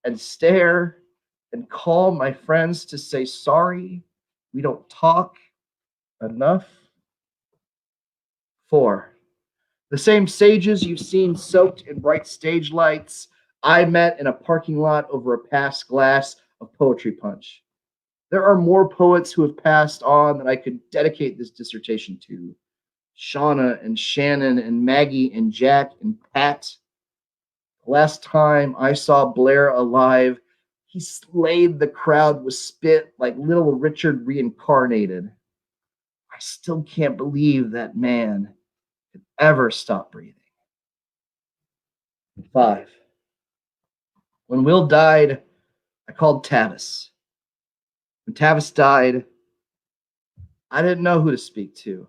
and stare and call my friends to say sorry. We don't talk enough. 4. The same sages you've seen soaked in bright stage lights, I met in a parking lot over a past glass of poetry punch. There are more poets who have passed on that I could dedicate this dissertation to. Shauna and Shannon and Maggie and Jack and Pat. Last time I saw Blair alive, he slayed the crowd with spit like little Richard reincarnated. I still can't believe that man could ever stop breathing. 5. When Will died, I called Tavis. When Tavis died, I didn't know who to speak to.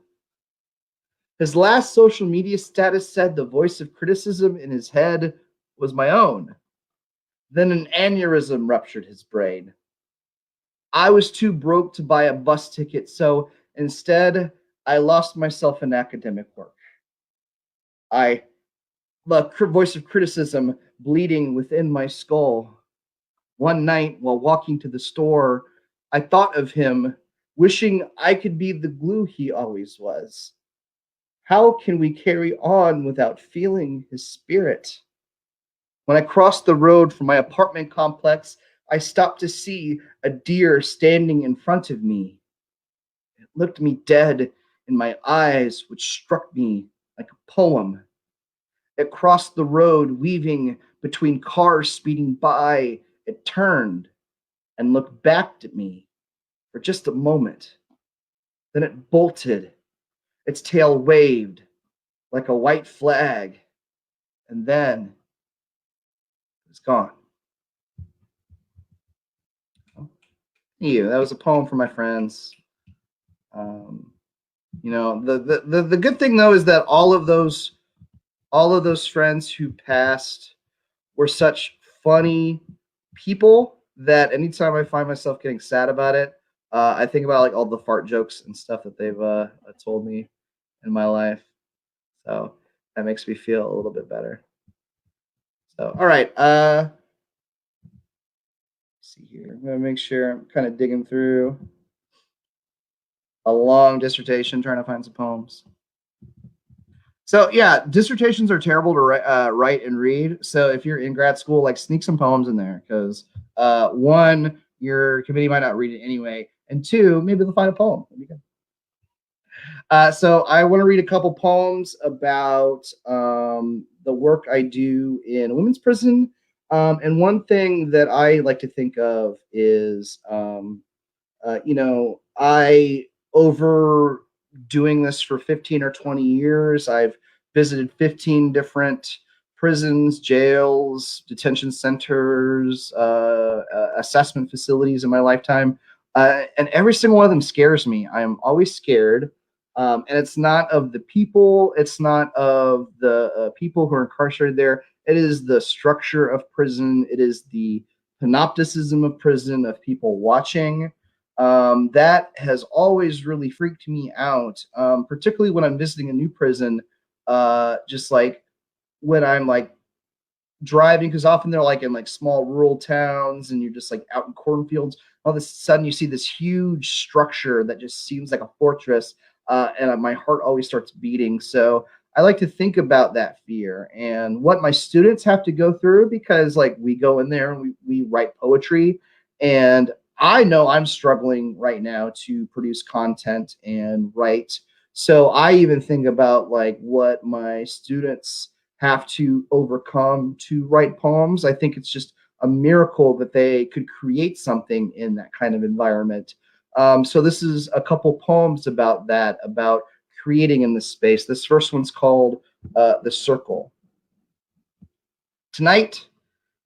His last social media status said the voice of criticism in his head was my own. Then an aneurysm ruptured his brain. I was too broke to buy a bus ticket, so instead, I lost myself in academic work. The voice of criticism bleeding within my skull. One night, while walking to the store, I thought of him, wishing I could be the glue he always was. How can we carry on without feeling his spirit? When I crossed the road from my apartment complex, I stopped to see a deer standing in front of me. It looked me dead in my eyes, which struck me like a poem. It crossed the road, weaving between cars speeding by. It turned and looked back at me for just a moment. Then it bolted. Its tail waved like a white flag, and then it was gone. That was a poem for my friends. The good thing though is that all of those friends who passed were such funny people that anytime I find myself getting sad about it, I think about like all the fart jokes and stuff that they've told me in my life. So that makes me feel a little bit better. So all right, see here. I'm gonna make sure I'm kind of digging through a long dissertation trying to find some poems. So yeah, dissertations are terrible to write and read. So if you're in grad school, like sneak some poems in there because one, your committee might not read it anyway, and two, maybe they'll find a poem. So I want to read a couple poems about the work I do in a women's prison. And one thing that I like to think of is, I over doing this for 15 or 20 years. I've visited 15 different prisons, jails, detention centers, assessment facilities in my lifetime. And every single one of them scares me. I am always scared. And it's not of the people, it's not of the people who are incarcerated there. It is the structure of prison, it is the panopticism of prison, of people watching. That has always really freaked me out, particularly when I'm visiting a new prison. Just like when I'm like driving, because often they're like in like small rural towns and you're just like out in cornfields. All of a sudden you see this huge structure that just seems like a fortress, and my heart always starts beating. So I like to think about that fear and what my students have to go through, because like we go in there and we write poetry, and I know I'm struggling right now to produce content and write. So I even think about like what my students have to overcome to write poems. I think it's just a miracle that they could create something in that kind of environment. So this is a couple poems about that, about creating in this space. This first one's called The Circle. Tonight,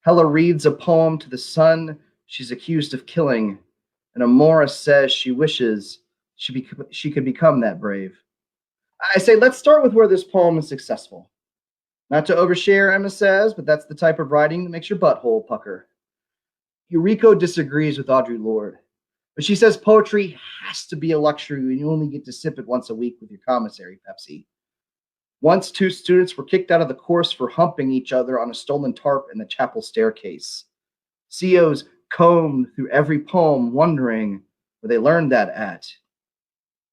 Hella reads a poem to the son she's accused of killing, and Amora says she wishes she could become that brave. I say, let's start with where this poem is successful. Not to overshare, Emma says, but that's the type of writing that makes your butthole pucker. Eureka disagrees with Audre Lorde, but she says poetry has to be a luxury and you only get to sip it once a week with your commissary, Pepsi. Once two students were kicked out of the course for humping each other on a stolen tarp in the chapel staircase. COs combed through every poem, wondering where they learned that at.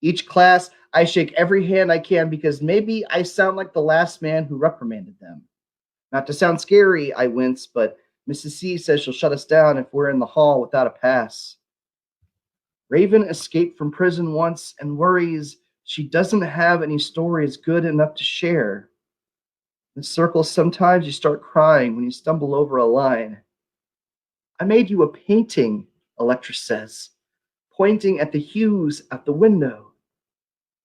Each class I shake every hand I can because maybe I sound like the last man who reprimanded them. Not to sound scary, I wince, but Mrs. C says she'll shut us down if we're in the hall without a pass. Raven escaped from prison once and worries she doesn't have any stories good enough to share. In circles, sometimes you start crying when you stumble over a line. I made you a painting, Electra says, pointing at the hues at the window.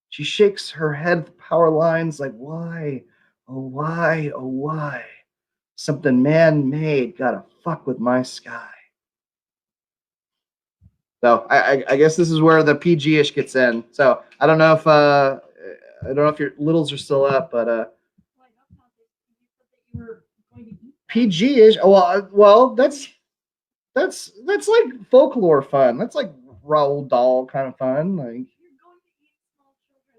She shakes her head at the power lines like, why, oh, why, oh, why? Something man-made gotta fuck with my sky. So I guess this is where the PG-ish gets in. So I don't know if your littles are still up, but PG-ish. Well, that's like folklore fun. That's like Roald Dahl kind of fun. Like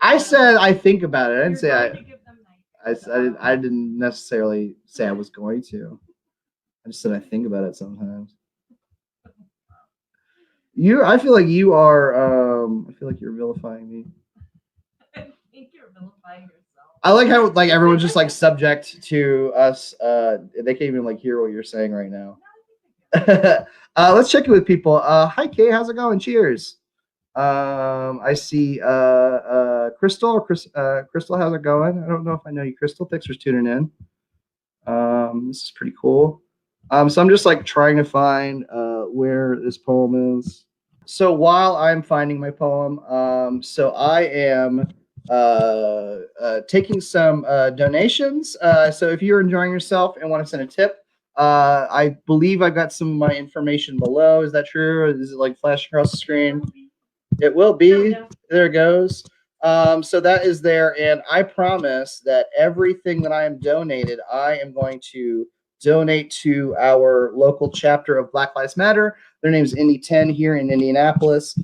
I said, I think about it. I didn't say I didn't necessarily say I was going to. I just said I think about it sometimes. I feel like you are. I feel like you're vilifying me. I think you're vilifying yourself. I like how like everyone's just like subject to us. They can't even like hear what you're saying right now. Let's check it with people. Hi Kay, how's it going? Cheers. I see Crystal. Crystal, how's it going? I don't know if I know you, Crystal. Thanks for tuning in. This is pretty cool. So I'm just like trying to find where this poem is. So while I'm finding my poem, so I am taking some donations. So if you're enjoying yourself and want to send a tip, I believe I've got some of my information below. Is that true? Or is it like flash across the screen? It will be. There it goes. So that is there, and I promise that everything that I am donated, I am going to donate to our local chapter of Black Lives Matter. Their name is Indy 10 here in Indianapolis.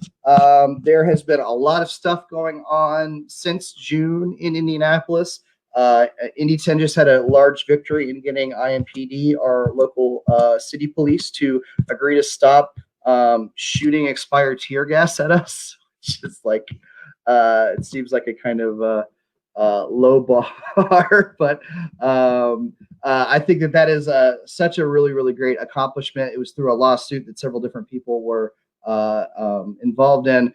There has been a lot of stuff going on since June in Indianapolis. Indy 10 just had a large victory in getting IMPD, our local city police, to agree to stop shooting expired tear gas at us, which is like, it seems like a kind of low bar, but I think that is such a really, really great accomplishment. It was through a lawsuit that several different people were involved in.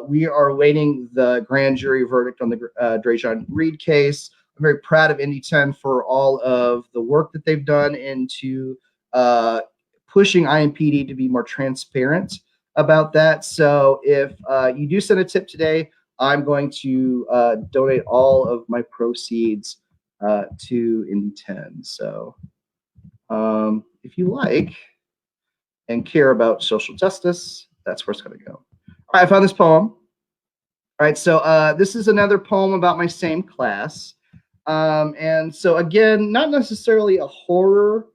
We are awaiting the grand jury verdict on the Drajon Reed case. I'm very proud of Indy 10 for all of the work that they've done into pushing IMPD to be more transparent about that. So if you do send a tip today, I'm going to donate all of my proceeds to Indy 10. So if you like and care about social justice, that's where it's going to go. All right, I found this poem. All right, so this is another poem about my same class. And so again, not necessarily a horror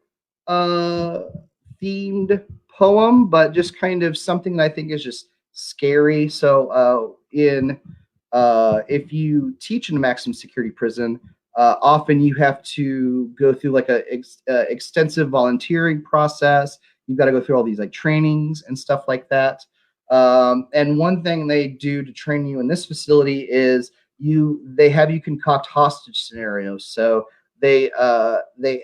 themed poem, but just kind of something that I think is just scary. So if you teach in a maximum security prison, often you have to go through like a extensive volunteering process. You've got to go through all these like trainings and stuff like that. And one thing they do to train you in this facility is they have you concoct hostage scenarios. So they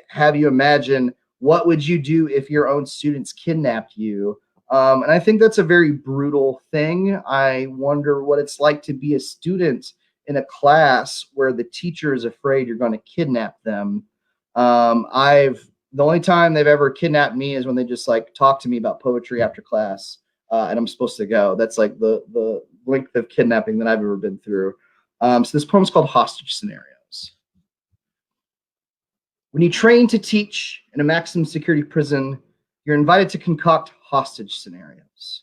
have you imagine, what would you do if your own students kidnapped you? And I think that's a very brutal thing. I wonder what it's like to be a student in a class where the teacher is afraid you're going to kidnap them. The only time they've ever kidnapped me is when they just like talk to me about poetry after class, and I'm supposed to go. That's like the length of kidnapping that I've ever been through. So this poem's called Hostage Scenarios. When you train to teach in a maximum security prison, you're invited to concoct hostage scenarios.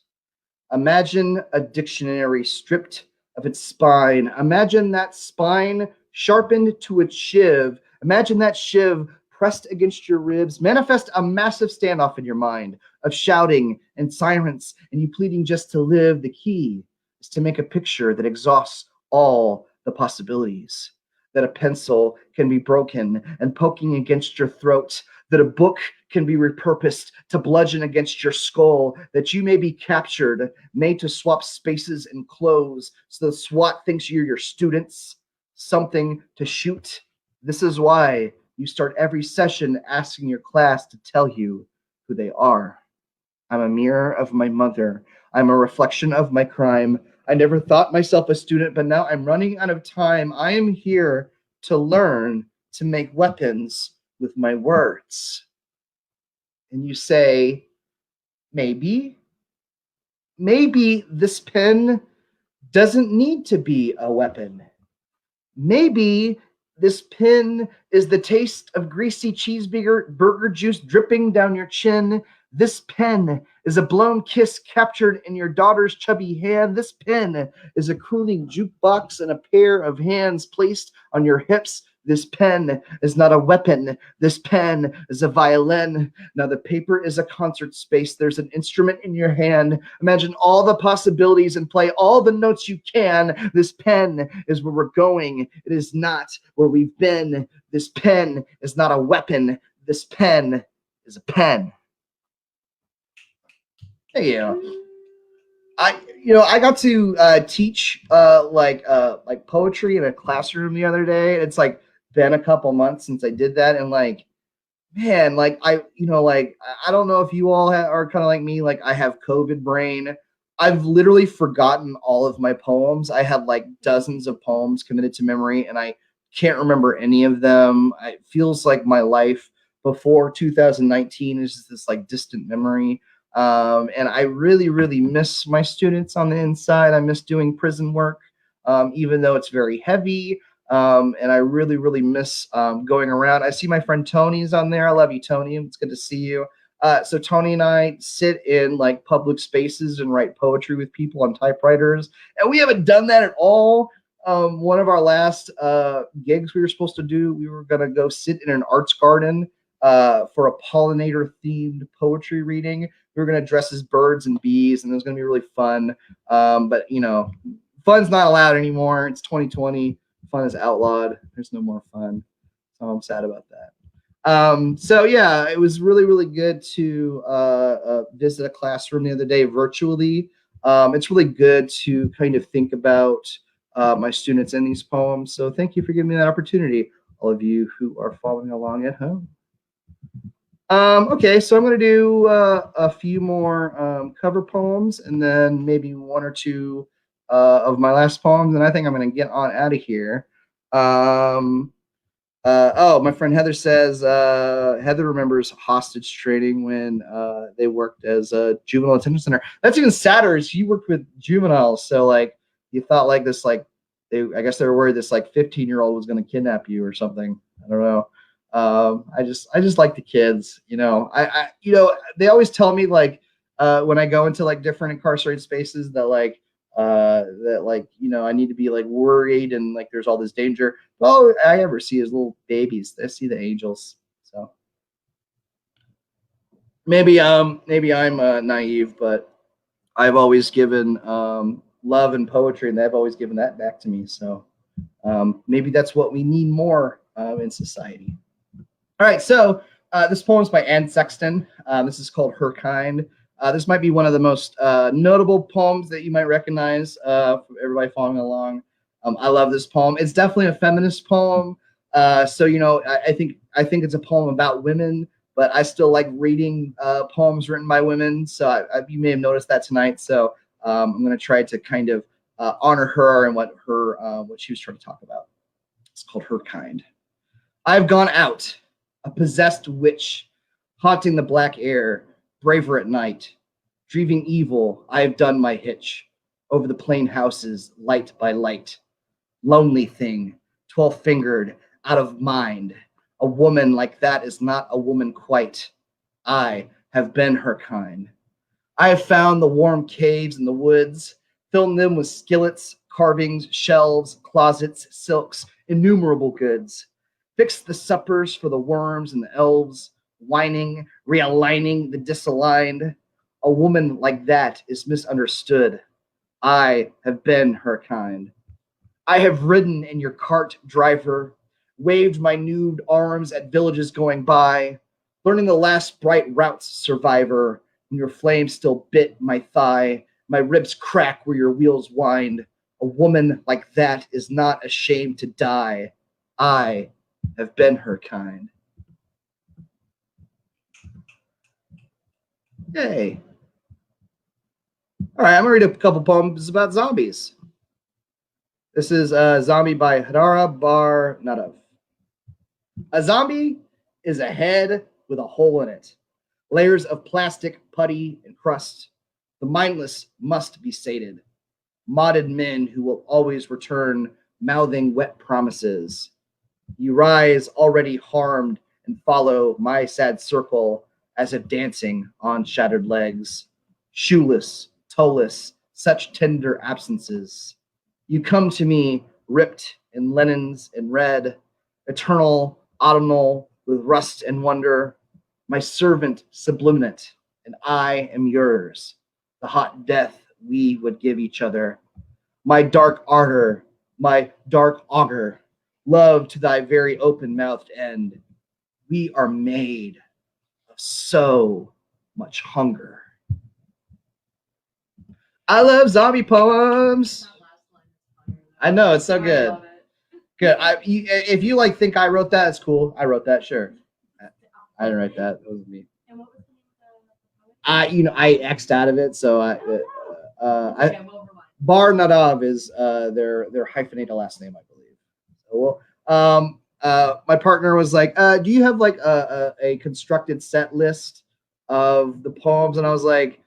Imagine a dictionary stripped of its spine. Imagine that spine sharpened to a shiv. Imagine that shiv pressed against your ribs. Manifest a massive standoff in your mind of shouting and silence and you pleading just to live. The key is to make a picture that exhausts all the possibilities. That a pencil can be broken and poking against your throat, that a book can be repurposed to bludgeon against your skull, that you may be captured, made to swap spaces and clothes, so the SWAT thinks you're your students, something to shoot. This is why you start every session asking your class to tell you who they are. I'm a mirror of my mother. I'm a reflection of my crime. I never thought myself a student, but now I'm running out of time. I am here to learn to make weapons with my words. And you say, maybe this pen doesn't need to be a weapon. Maybe this pen is the taste of greasy cheeseburger burger juice dripping down your chin. This pen is a blown kiss captured in your daughter's chubby hand. This pen is a crooning jukebox and a pair of hands placed on your hips. This pen is not a weapon. This pen is a violin. Now the paper is a concert space. There's an instrument in your hand. Imagine all the possibilities and play all the notes you can. This pen is where we're going. It is not where we've been. This pen is not a weapon. This pen is a pen. Hey, I got to teach like poetry in a classroom the other day. It's like been a couple months since I did that, and like, man, like I don't know if you all are kind of like me. Like I have COVID brain. I've literally forgotten all of my poems. I had like dozens of poems committed to memory, and I can't remember any of them. It feels like my life before 2019 is just this like distant memory. And I really, really miss my students on the inside. I miss doing prison work, even though it's very heavy. And I really, really miss going around. I see my friend Tony's on there. I love you, Tony. It's good to see you. So Tony and I sit in like public spaces and write poetry with people on typewriters. And we haven't done that at all. One of our last gigs we were supposed to do, we were going to go sit in an arts garden for a pollinator-themed poetry reading. We were going to dress as birds and bees, and it was going to be really fun. But, fun's not allowed anymore. It's 2020. Fun is outlawed. There's no more fun. So I'm sad about that. So, yeah, it was really, really good to visit a classroom the other day virtually. It's really good to kind of think about my students in these poems. So thank you for giving me that opportunity, all of you who are following along at home. Okay, so I'm going to do a few more cover poems and then maybe one or two of my last poems, and I think I'm going to get on out of here. My friend Heather says Heather remembers hostage training when they worked as a juvenile detention center. That's even sadder. Is you worked with juveniles, so like you thought like this, like I guess they were worried this like 15-year-old was going to kidnap you or something. I don't know. I just like the kids, I they always tell me like when I go into like different incarcerated spaces that I need to be like worried and like there's all this danger. All I ever see is little babies. I see the angels. So maybe I'm naive, but I've always given love and poetry, and they've always given that back to me. So maybe that's what we need more in society. All right, so this poem is by Anne Sexton. This is called Her Kind. This might be one of the most notable poems that you might recognize for everybody following along. I love this poem. It's definitely a feminist poem. I think it's a poem about women, but I still like reading poems written by women. So you may have noticed that tonight. So I'm going to try to kind of honor her and what she was trying to talk about. It's called Her Kind. I've gone out, a possessed witch, haunting the black air, braver at night. Dreaming evil, I have done my hitch over the plain houses, light by light. Lonely thing, 12-fingered, out of mind. A woman like that is not a woman quite. I have been her kind. I have found the warm caves in the woods, filled them with skillets, carvings, shelves, closets, silks, innumerable goods. Fixed the suppers for the worms and the elves, whining, realigning the disaligned. A woman like that is misunderstood. I have been her kind. I have ridden in your cart, driver, waved my nude arms at villages going by. learning the last bright routes, survivor, when your flame still bit my thigh, my ribs crack where your wheels wind. A woman like that is not ashamed to die. I have been her kind. Yay. All right, I'm going to read a couple poems about zombies. This is Zombie by Hadara Bar Nadav. A zombie is a head with a hole in it, layers of plastic, putty, and crust. The mindless must be sated. Modded men who will always return, mouthing wet promises. You rise already harmed and follow my sad circle as if dancing on shattered legs. Shoeless, toeless, such tender absences. You come to me ripped in linens and red, eternal, autumnal, with rust and wonder. My servant subliminate, and I am yours. The hot death we would give each other. My dark ardor, my dark augur, love to thy very open-mouthed end. We are made of so much hunger. I love zombie poems. I know, it's so good. love it. Good. If you like think I wrote that, it's cool. I wrote that, sure. I didn't write that. That was me. And what was the name of the I X'd out of it, so Okay, we'll rewind. Bar Nadav is their hyphenated last name, I believe. So, my partner was like, "Do you have like a constructed set list of the poems?" And I was like,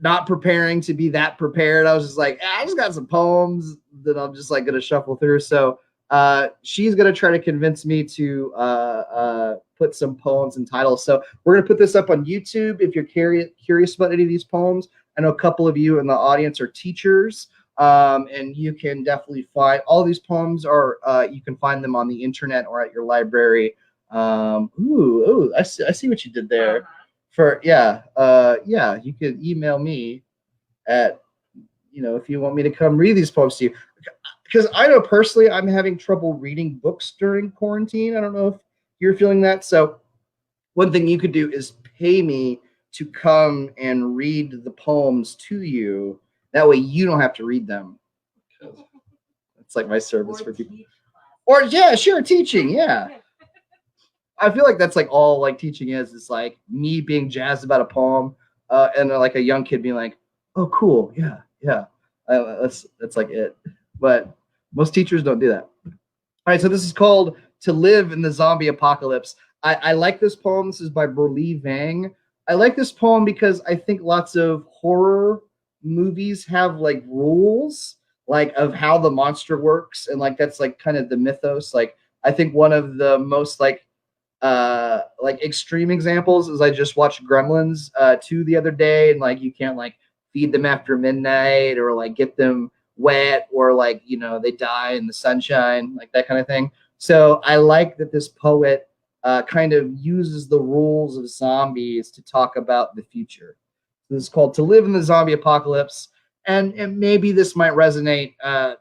not preparing to be that prepared. I was just like, I just got some poems that I'm just like gonna shuffle through. So she's gonna try to convince me to put some poems and titles. So we're gonna put this up on YouTube. If you're curious about any of these poems, I know a couple of you in the audience are teachers, and you can definitely find all these poems. Are you can find them on the internet or at your library. I see what you did there. You could email me at, if you want me to come read these poems to you, because I know personally I'm having trouble reading books during quarantine. I don't know if you're feeling that. So one thing you could do is pay me to come and read the poems to you. That way you don't have to read them. It's like my service for people. Or yeah, sure, teaching, yeah. I feel like that's like all like teaching is like me being jazzed about a poem, and like a young kid being like, "Oh, cool, yeah." That's like it. But most teachers don't do that. All right, so this is called "To Live in the Zombie Apocalypse." I like this poem. This is by Burlee Vang. I like this poem because I think lots of horror movies have like rules like of how the monster works, and like that's like kind of the mythos. Like I think one of the most like extreme examples is I just watched Gremlins 2 the other day, and like you can't like feed them after midnight or like get them wet or like they die in the sunshine, like that kind of thing. So I like that this poet kind of uses the rules of zombies to talk about the future. This is called "To Live in the Zombie Apocalypse," and maybe this might resonate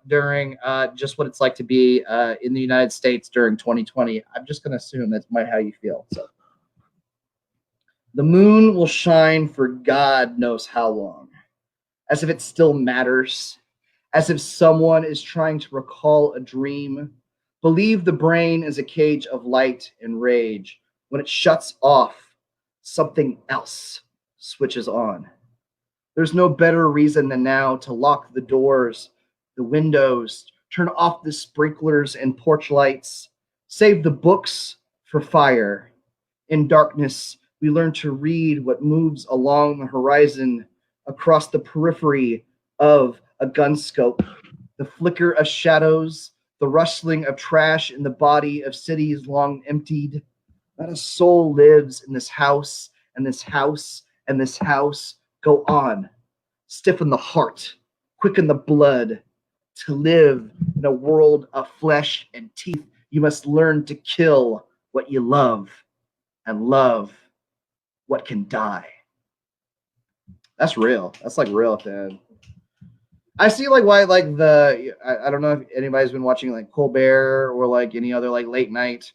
during just what it's like to be in the United States during 2020. I'm just going to assume that's how you feel. So, the moon will shine for God knows how long, as if it still matters, as if someone is trying to recall a dream. Believe the brain is a cage of light and rage. When it shuts off, something else switches on. There's no better reason than now to lock the doors, the windows, turn off the sprinklers and porch lights, save the books for fire. In darkness, we learn to read what moves along the horizon, across the periphery of a gun scope, the flicker of shadows, the rustling of trash in the body of cities long emptied. Not a soul lives in this house, and this house, and this house. Go on, stiffen the heart, quicken the blood. To live in a world of flesh and teeth, you must learn to kill what you love and love what can die. That's real. That's like real, man. I see like why like I don't know if anybody's been watching like Colbert or like any other like late night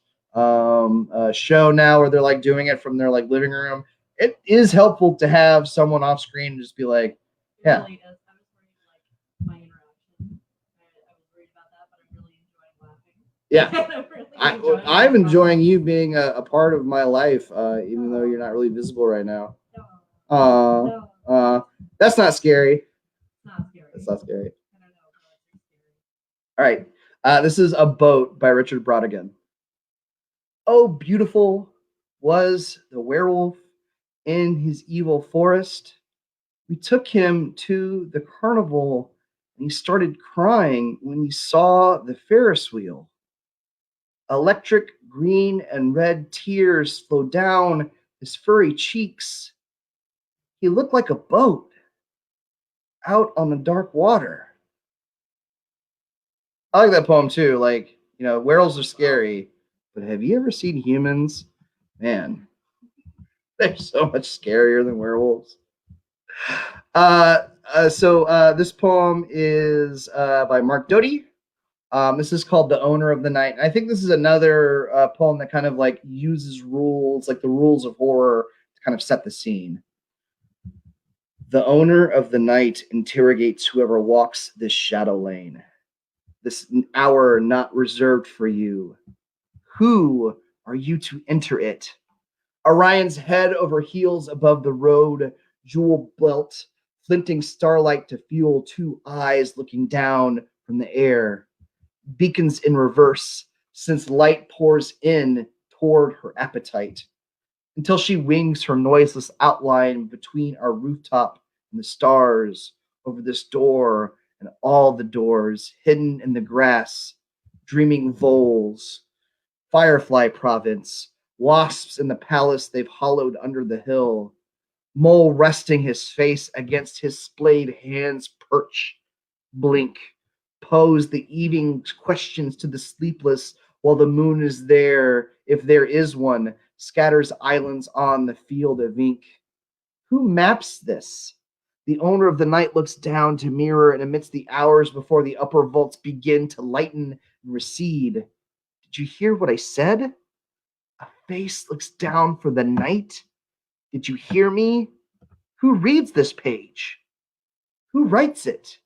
show now where they're like doing it from their like living room. It is helpful to have someone off screen and just be like, yeah. Really is. I was worried like my interaction. I was worried about that, but I'm really enjoying laughing. Yeah. I'm enjoying you being a part of my life, even though you're not really visible right now. No. That's not scary. Not scary. That's not scary. I don't know, but it's scary. All right. This is A Boat by Richard Brodigan. Oh, beautiful was the werewolf in his evil forest. We took him to the carnival, and he started crying when he saw the Ferris wheel. Electric green and red tears flowed down his furry cheeks. He looked like a boat out on the dark water. I like that poem too. Like, werewolves are scary, but have you ever seen humans? Man, they're so much scarier than werewolves. So this poem is by Mark Doty. This is called The Owner of the Night. I think this is another poem that kind of like uses rules, like the rules of horror, to kind of set the scene. The owner of the night interrogates whoever walks this shadow lane, this hour not reserved for you. Who are you to enter it? Orion's head over heels above the road, jewel belt, flinting starlight to fuel two eyes looking down from the air. Beacons in reverse, since light pours in toward her appetite, until she wings her noiseless outline between our rooftop and the stars, over this door and all the doors, hidden in the grass, dreaming voles, firefly province, wasps in the palace they've hollowed under the hill, mole resting his face against his splayed hands perch, blink, pose the evening questions to the sleepless while the moon is there, if there is one, scatters islands on the field of ink. Who maps this? The owner of the night looks down to mirror, and amidst the hours before the upper vaults begin to lighten and recede. Did you hear what I said? A face looks down for the night. Did you hear me? Who reads this page? Who writes it?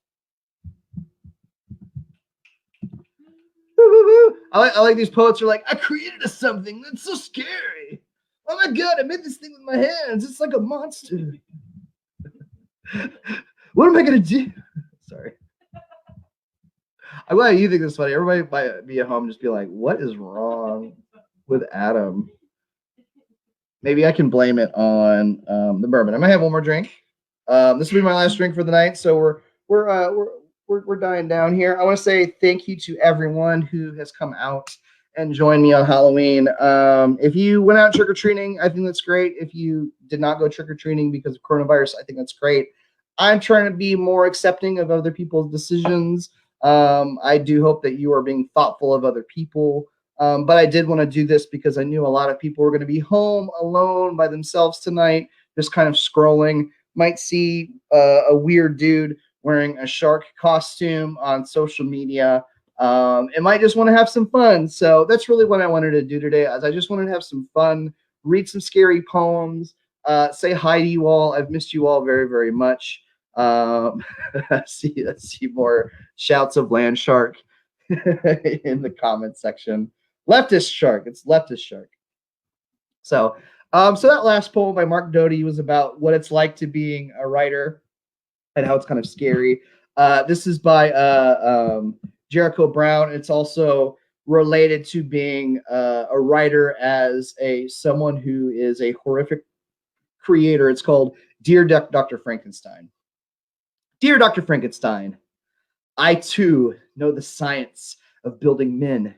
I like these poets who are like, I created something that's so scary. Oh my god, I made this thing with my hands. It's like a monster. What am I gonna do? Sorry. I'm glad you think this is funny. Everybody might be at home just be like, what is wrong with Adam? Maybe I can blame it on the bourbon. I might have one more drink. This will be my last drink for the night, so we're dying down here. I want to say thank you to everyone who has come out and joined me on Halloween. If you went out trick-or-treating, I think that's great. If you did not go trick-or-treating because of coronavirus, I think that's great. I'm trying to be more accepting of other people's decisions. I do hope that you are being thoughtful of other people. But I did want to do this because I knew a lot of people were going to be home alone by themselves tonight, just kind of scrolling. Might see a weird dude wearing a shark costume on social media. It might just want to have some fun. So that's really what I wanted to do today. As I just wanted to have some fun, read some scary poems, say hi to you all. I've missed you all very, very much. Let's see more shouts of land shark in the comment section. Leftist shark. It's leftist shark. So that last poem by Mark Doty was about what it's like to being a writer and how it's kind of scary. This is by Jericho Brown. It's also related to being a writer as someone who is a horrific creator. It's called Dear Dr. Frankenstein. Dear Dr. Frankenstein, I too know the science of building men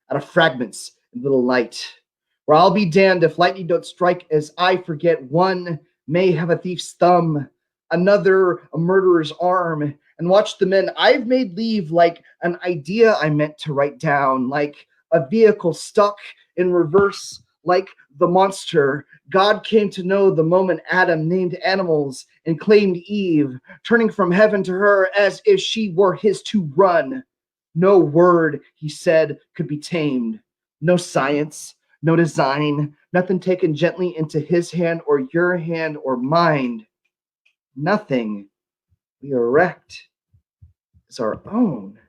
out of fragments and little light. Where I'll be damned if lightning don't strike as I forget. One may have a thief's thumb, another a murderer's arm, and watch the men I've made leave like an idea I meant to write down, like a vehicle stuck in reverse, like the monster God came to know the moment Adam named animals and claimed Eve, turning from heaven to her as if she were his to run. No word, he said, could be tamed. No science, No design, nothing taken gently into his hand or your hand or mind. Nothing we erect is our own.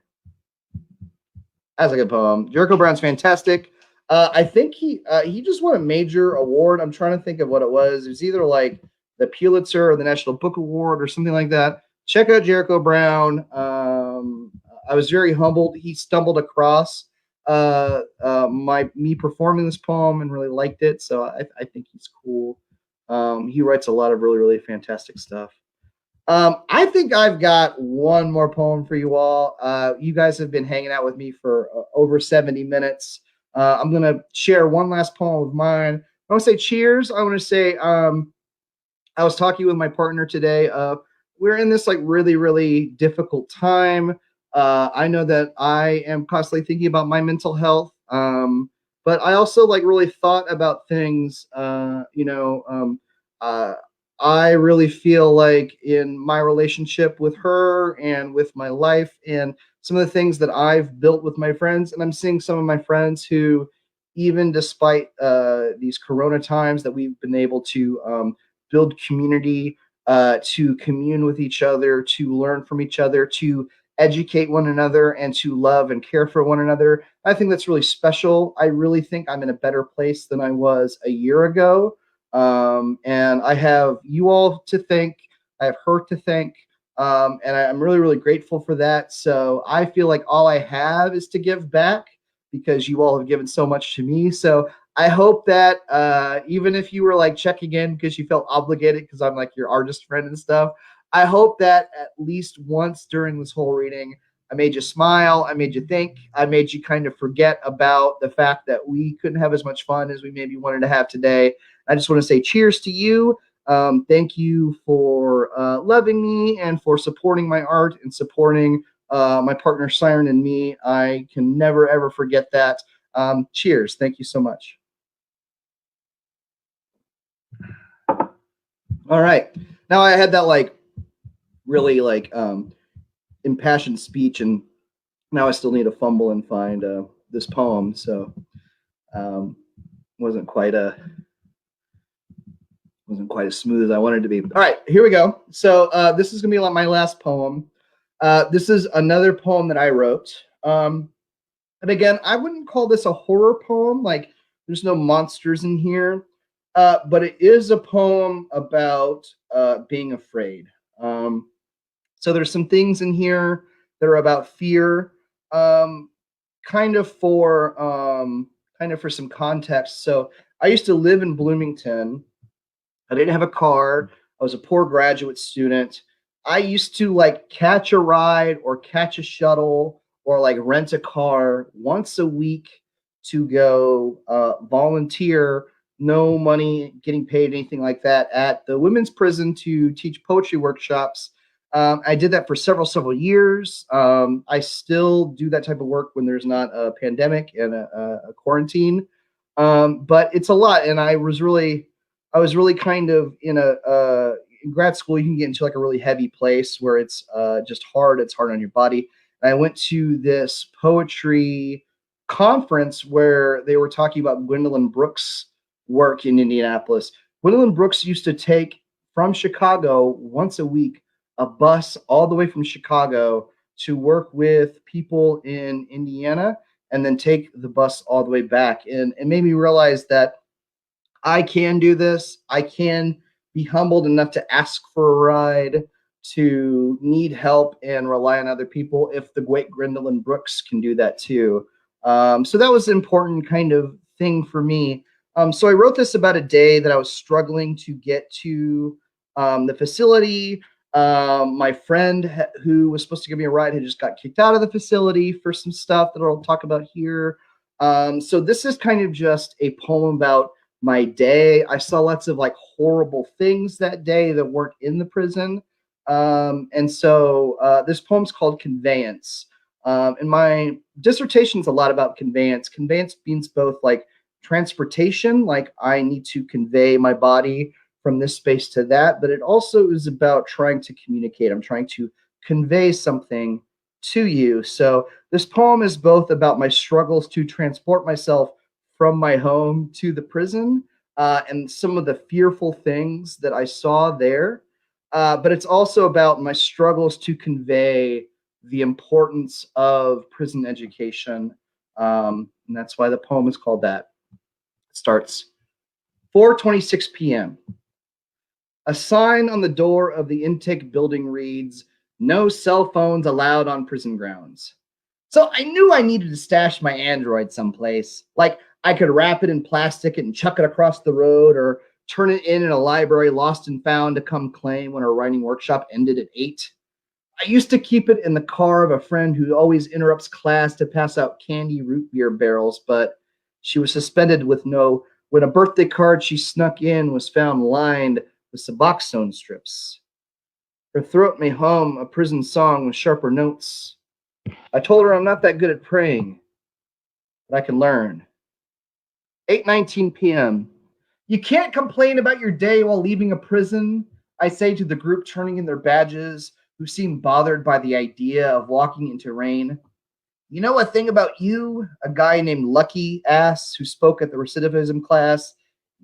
That's a good poem. Jericho Brown's fantastic. I think he just won a major award. I'm trying to think of what it was. It was either like the Pulitzer or the National Book Award or something like that. Check out Jericho Brown. I was very humbled. He stumbled across my me performing this poem and really liked it. So I think he's cool. He writes a lot of really fantastic stuff. I think I've got one more poem for you all. You guys have been hanging out with me for over 70 minutes. I'm going to share one last poem of mine. I want to say cheers. I want to say I was talking with my partner today. We're in this like really difficult time. I know that I am constantly thinking about my mental health, but I also like really thought about things. Uh, I really feel like in my relationship with her and with my life and some of the things that I've built with my friends, and I'm seeing some of my friends who, even despite these Corona times, that we've been able to build community, to commune with each other, to learn from each other, to educate one another, and to love and care for one another. I think that's really special. I really think I'm in a better place than I was a year ago. And I have you all to thank. I have her to thank. And I'm really grateful for that. So I feel like all I have is to give back because you all have given so much to me. So I hope that even if you were like checking in because you felt obligated because I'm like your artist friend and stuff, I hope that at least once during this whole reading, I made you smile, I made you think, I made you kind of forget about the fact that we couldn't have as much fun as we maybe wanted to have today. I just want to say cheers to you. Thank you for loving me and for supporting my art and supporting my partner Siren and me. I can never ever forget that. Cheers. Thank you so much. All right. Now I had that like really like impassioned speech, and now I still need to fumble and find this poem. So um, wasn't quite a wasn't quite as smooth as I wanted to be. All right, here we go. So this is gonna be like my last poem. This is another poem that I wrote. And again, I wouldn't call this a horror poem. Like, there's no monsters in here, but it is a poem about being afraid. So there's some things in here that are about fear, um, kind of for some context. So I used to live in Bloomington. I didn't have a car. I was a poor graduate student. I used to like catch a ride or catch a shuttle or like rent a car once a week to go volunteer, no money, getting paid, anything like that, at the women's prison to teach poetry workshops. I did that for several years. I still do that type of work when there's not a pandemic and a quarantine. But it's a lot, and I was really kind of in grad school. You can get into like a really heavy place where it's just hard. It's hard on your body. And I went to this poetry conference where they were talking about Gwendolyn Brooks' work in Indianapolis. Gwendolyn Brooks used to take from Chicago once a week a bus all the way from Chicago to work with people in Indiana and then take the bus all the way back. And it made me realize that I can do this. I can be humbled enough to ask for a ride, to need help and rely on other people if the great Gwendolyn Brooks can do that too. So that was an important kind of thing for me. So I wrote this about a day that I was struggling to get to the facility. My friend who was supposed to give me a ride had just got kicked out of the facility for some stuff that I'll talk about here. So this is kind of just a poem about my day. I saw lots of like horrible things that day that weren't in the prison. And so this poem's called Conveyance. And my dissertation is a lot about conveyance. Conveyance means both like transportation, like I need to convey my body from this space to that, but it also is about trying to communicate. I'm trying to convey something to you. So this poem is both about my struggles to transport myself from my home to the prison and some of the fearful things that I saw there. But it's also about my struggles to convey the importance of prison education. And that's why the poem is called that. It starts 4:26 p.m. A sign on the door of the intake building reads, "No cell phones allowed on prison grounds." So I knew I needed to stash my Android someplace. Like I could wrap it in plastic and chuck it across the road, or turn it in a library lost and found to come claim when our writing workshop ended at 8. I used to keep it in the car of a friend who always interrupts class to pass out candy root beer barrels, but she was suspended when a birthday card she snuck in was found lined with Suboxone strips. Her throat may hum a prison song with sharper notes. I told her I'm not that good at praying, but I can learn. 8:19 p.m. You can't complain about your day while leaving a prison, I say to the group turning in their badges, who seem bothered by the idea of walking into rain. You know a thing about you, a guy named Lucky asks, who spoke at the recidivism class.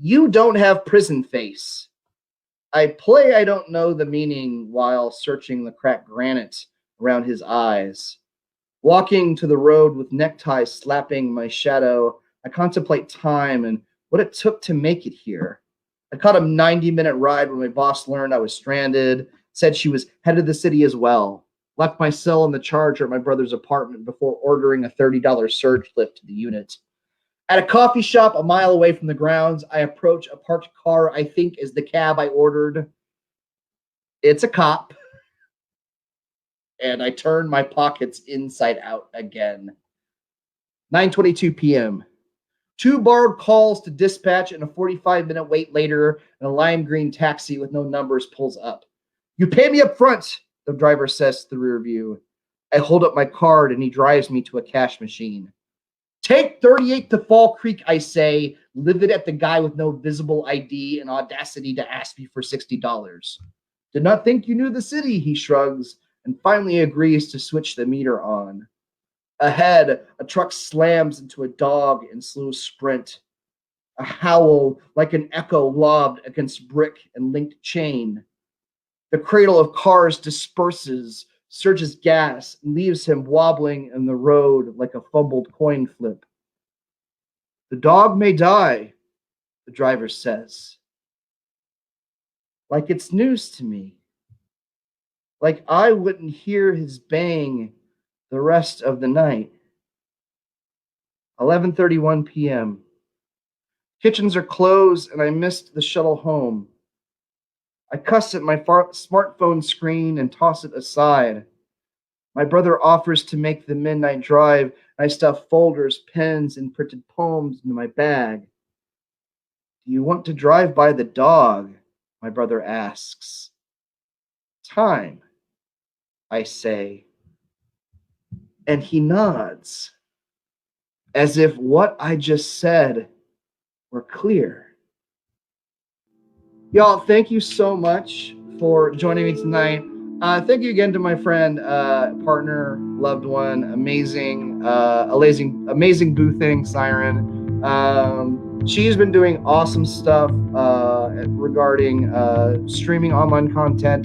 You don't have prison face. I play I don't know the meaning while searching the cracked granite around his eyes. Walking to the road with neckties slapping my shadow, I contemplate time and what it took to make it here. I caught a 90-minute ride when my boss learned I was stranded, said she was headed to the city as well. Left my cell in the charger at my brother's apartment before ordering a $30 surge lift to the unit. At a coffee shop a mile away from the grounds, I approach a parked car I think is the cab I ordered. It's a cop. And I turn my pockets inside out again. 9:22 p.m. 2 borrowed calls to dispatch and a 45-minute wait later, and a lime green taxi with no numbers pulls up. You pay me up front, the driver says to the rear view. I hold up my card and he drives me to a cash machine. Take 38 to Fall Creek, I say, livid at the guy with no visible ID and audacity to ask me for $60. Did not think you knew the city, he shrugs, and finally agrees to switch the meter on. Ahead, a truck slams into a dog in slow sprint. A howl like an echo lobbed against brick and linked chain. The cradle of cars disperses, surges gas, and leaves him wobbling in the road like a fumbled coin flip. The dog may die, the driver says. Like it's news to me. Like I wouldn't hear his bang the rest of the night. 11:31 p.m. Kitchens are closed and I missed the shuttle home. I cuss at my smartphone screen and toss it aside. My brother offers to make the midnight drive, and I stuff folders, pens, and printed poems into my bag. Do you want to drive by the dog? My brother asks. Time, I say. And he nods, as if what I just said were clear. Y'all, thank you so much for joining me tonight. Thank you again to my friend, partner, loved one, amazing boothing, Siren. She's been doing awesome stuff regarding streaming online content.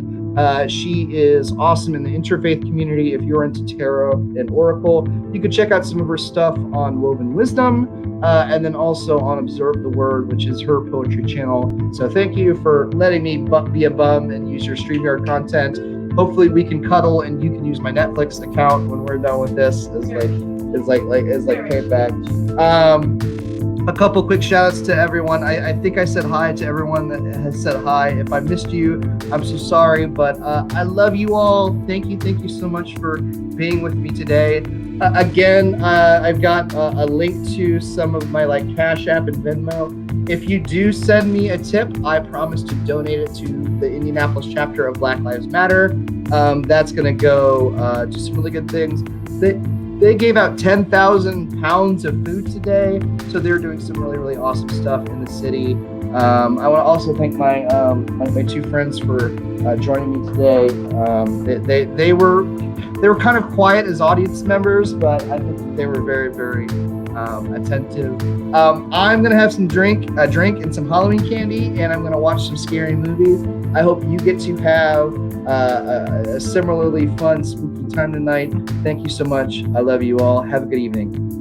She is awesome in the interfaith community. If you're into tarot and oracle, you can check out some of her stuff on Woven Wisdom, and then also on Observe the Word, which is her poetry channel. So thank you for letting me be a bum and use your StreamYard content. Hopefully we can cuddle and you can use my Netflix account when we're done with this as payback. A couple quick shout outs to everyone. I think I said hi to everyone that has said hi. If I missed you, I'm so sorry, but I love you all. Thank you so much for being with me today. Again, I've got a link to some of my Cash App and Venmo. If you do send me a tip, I promise to donate it to the Indianapolis chapter of Black Lives Matter. That's going to go to some really good things. They gave out 10,000 pounds of food today, so they're doing some really, really awesome stuff in the city. I want to also thank my two friends for joining me today. They were kind of quiet as audience members, but I think that they were very attentive. I'm gonna have a drink and some Halloween candy, and I'm gonna watch some scary movies. I hope you get to have a similarly fun, spooky time tonight. Thank you so much. I love you all. Have a good evening.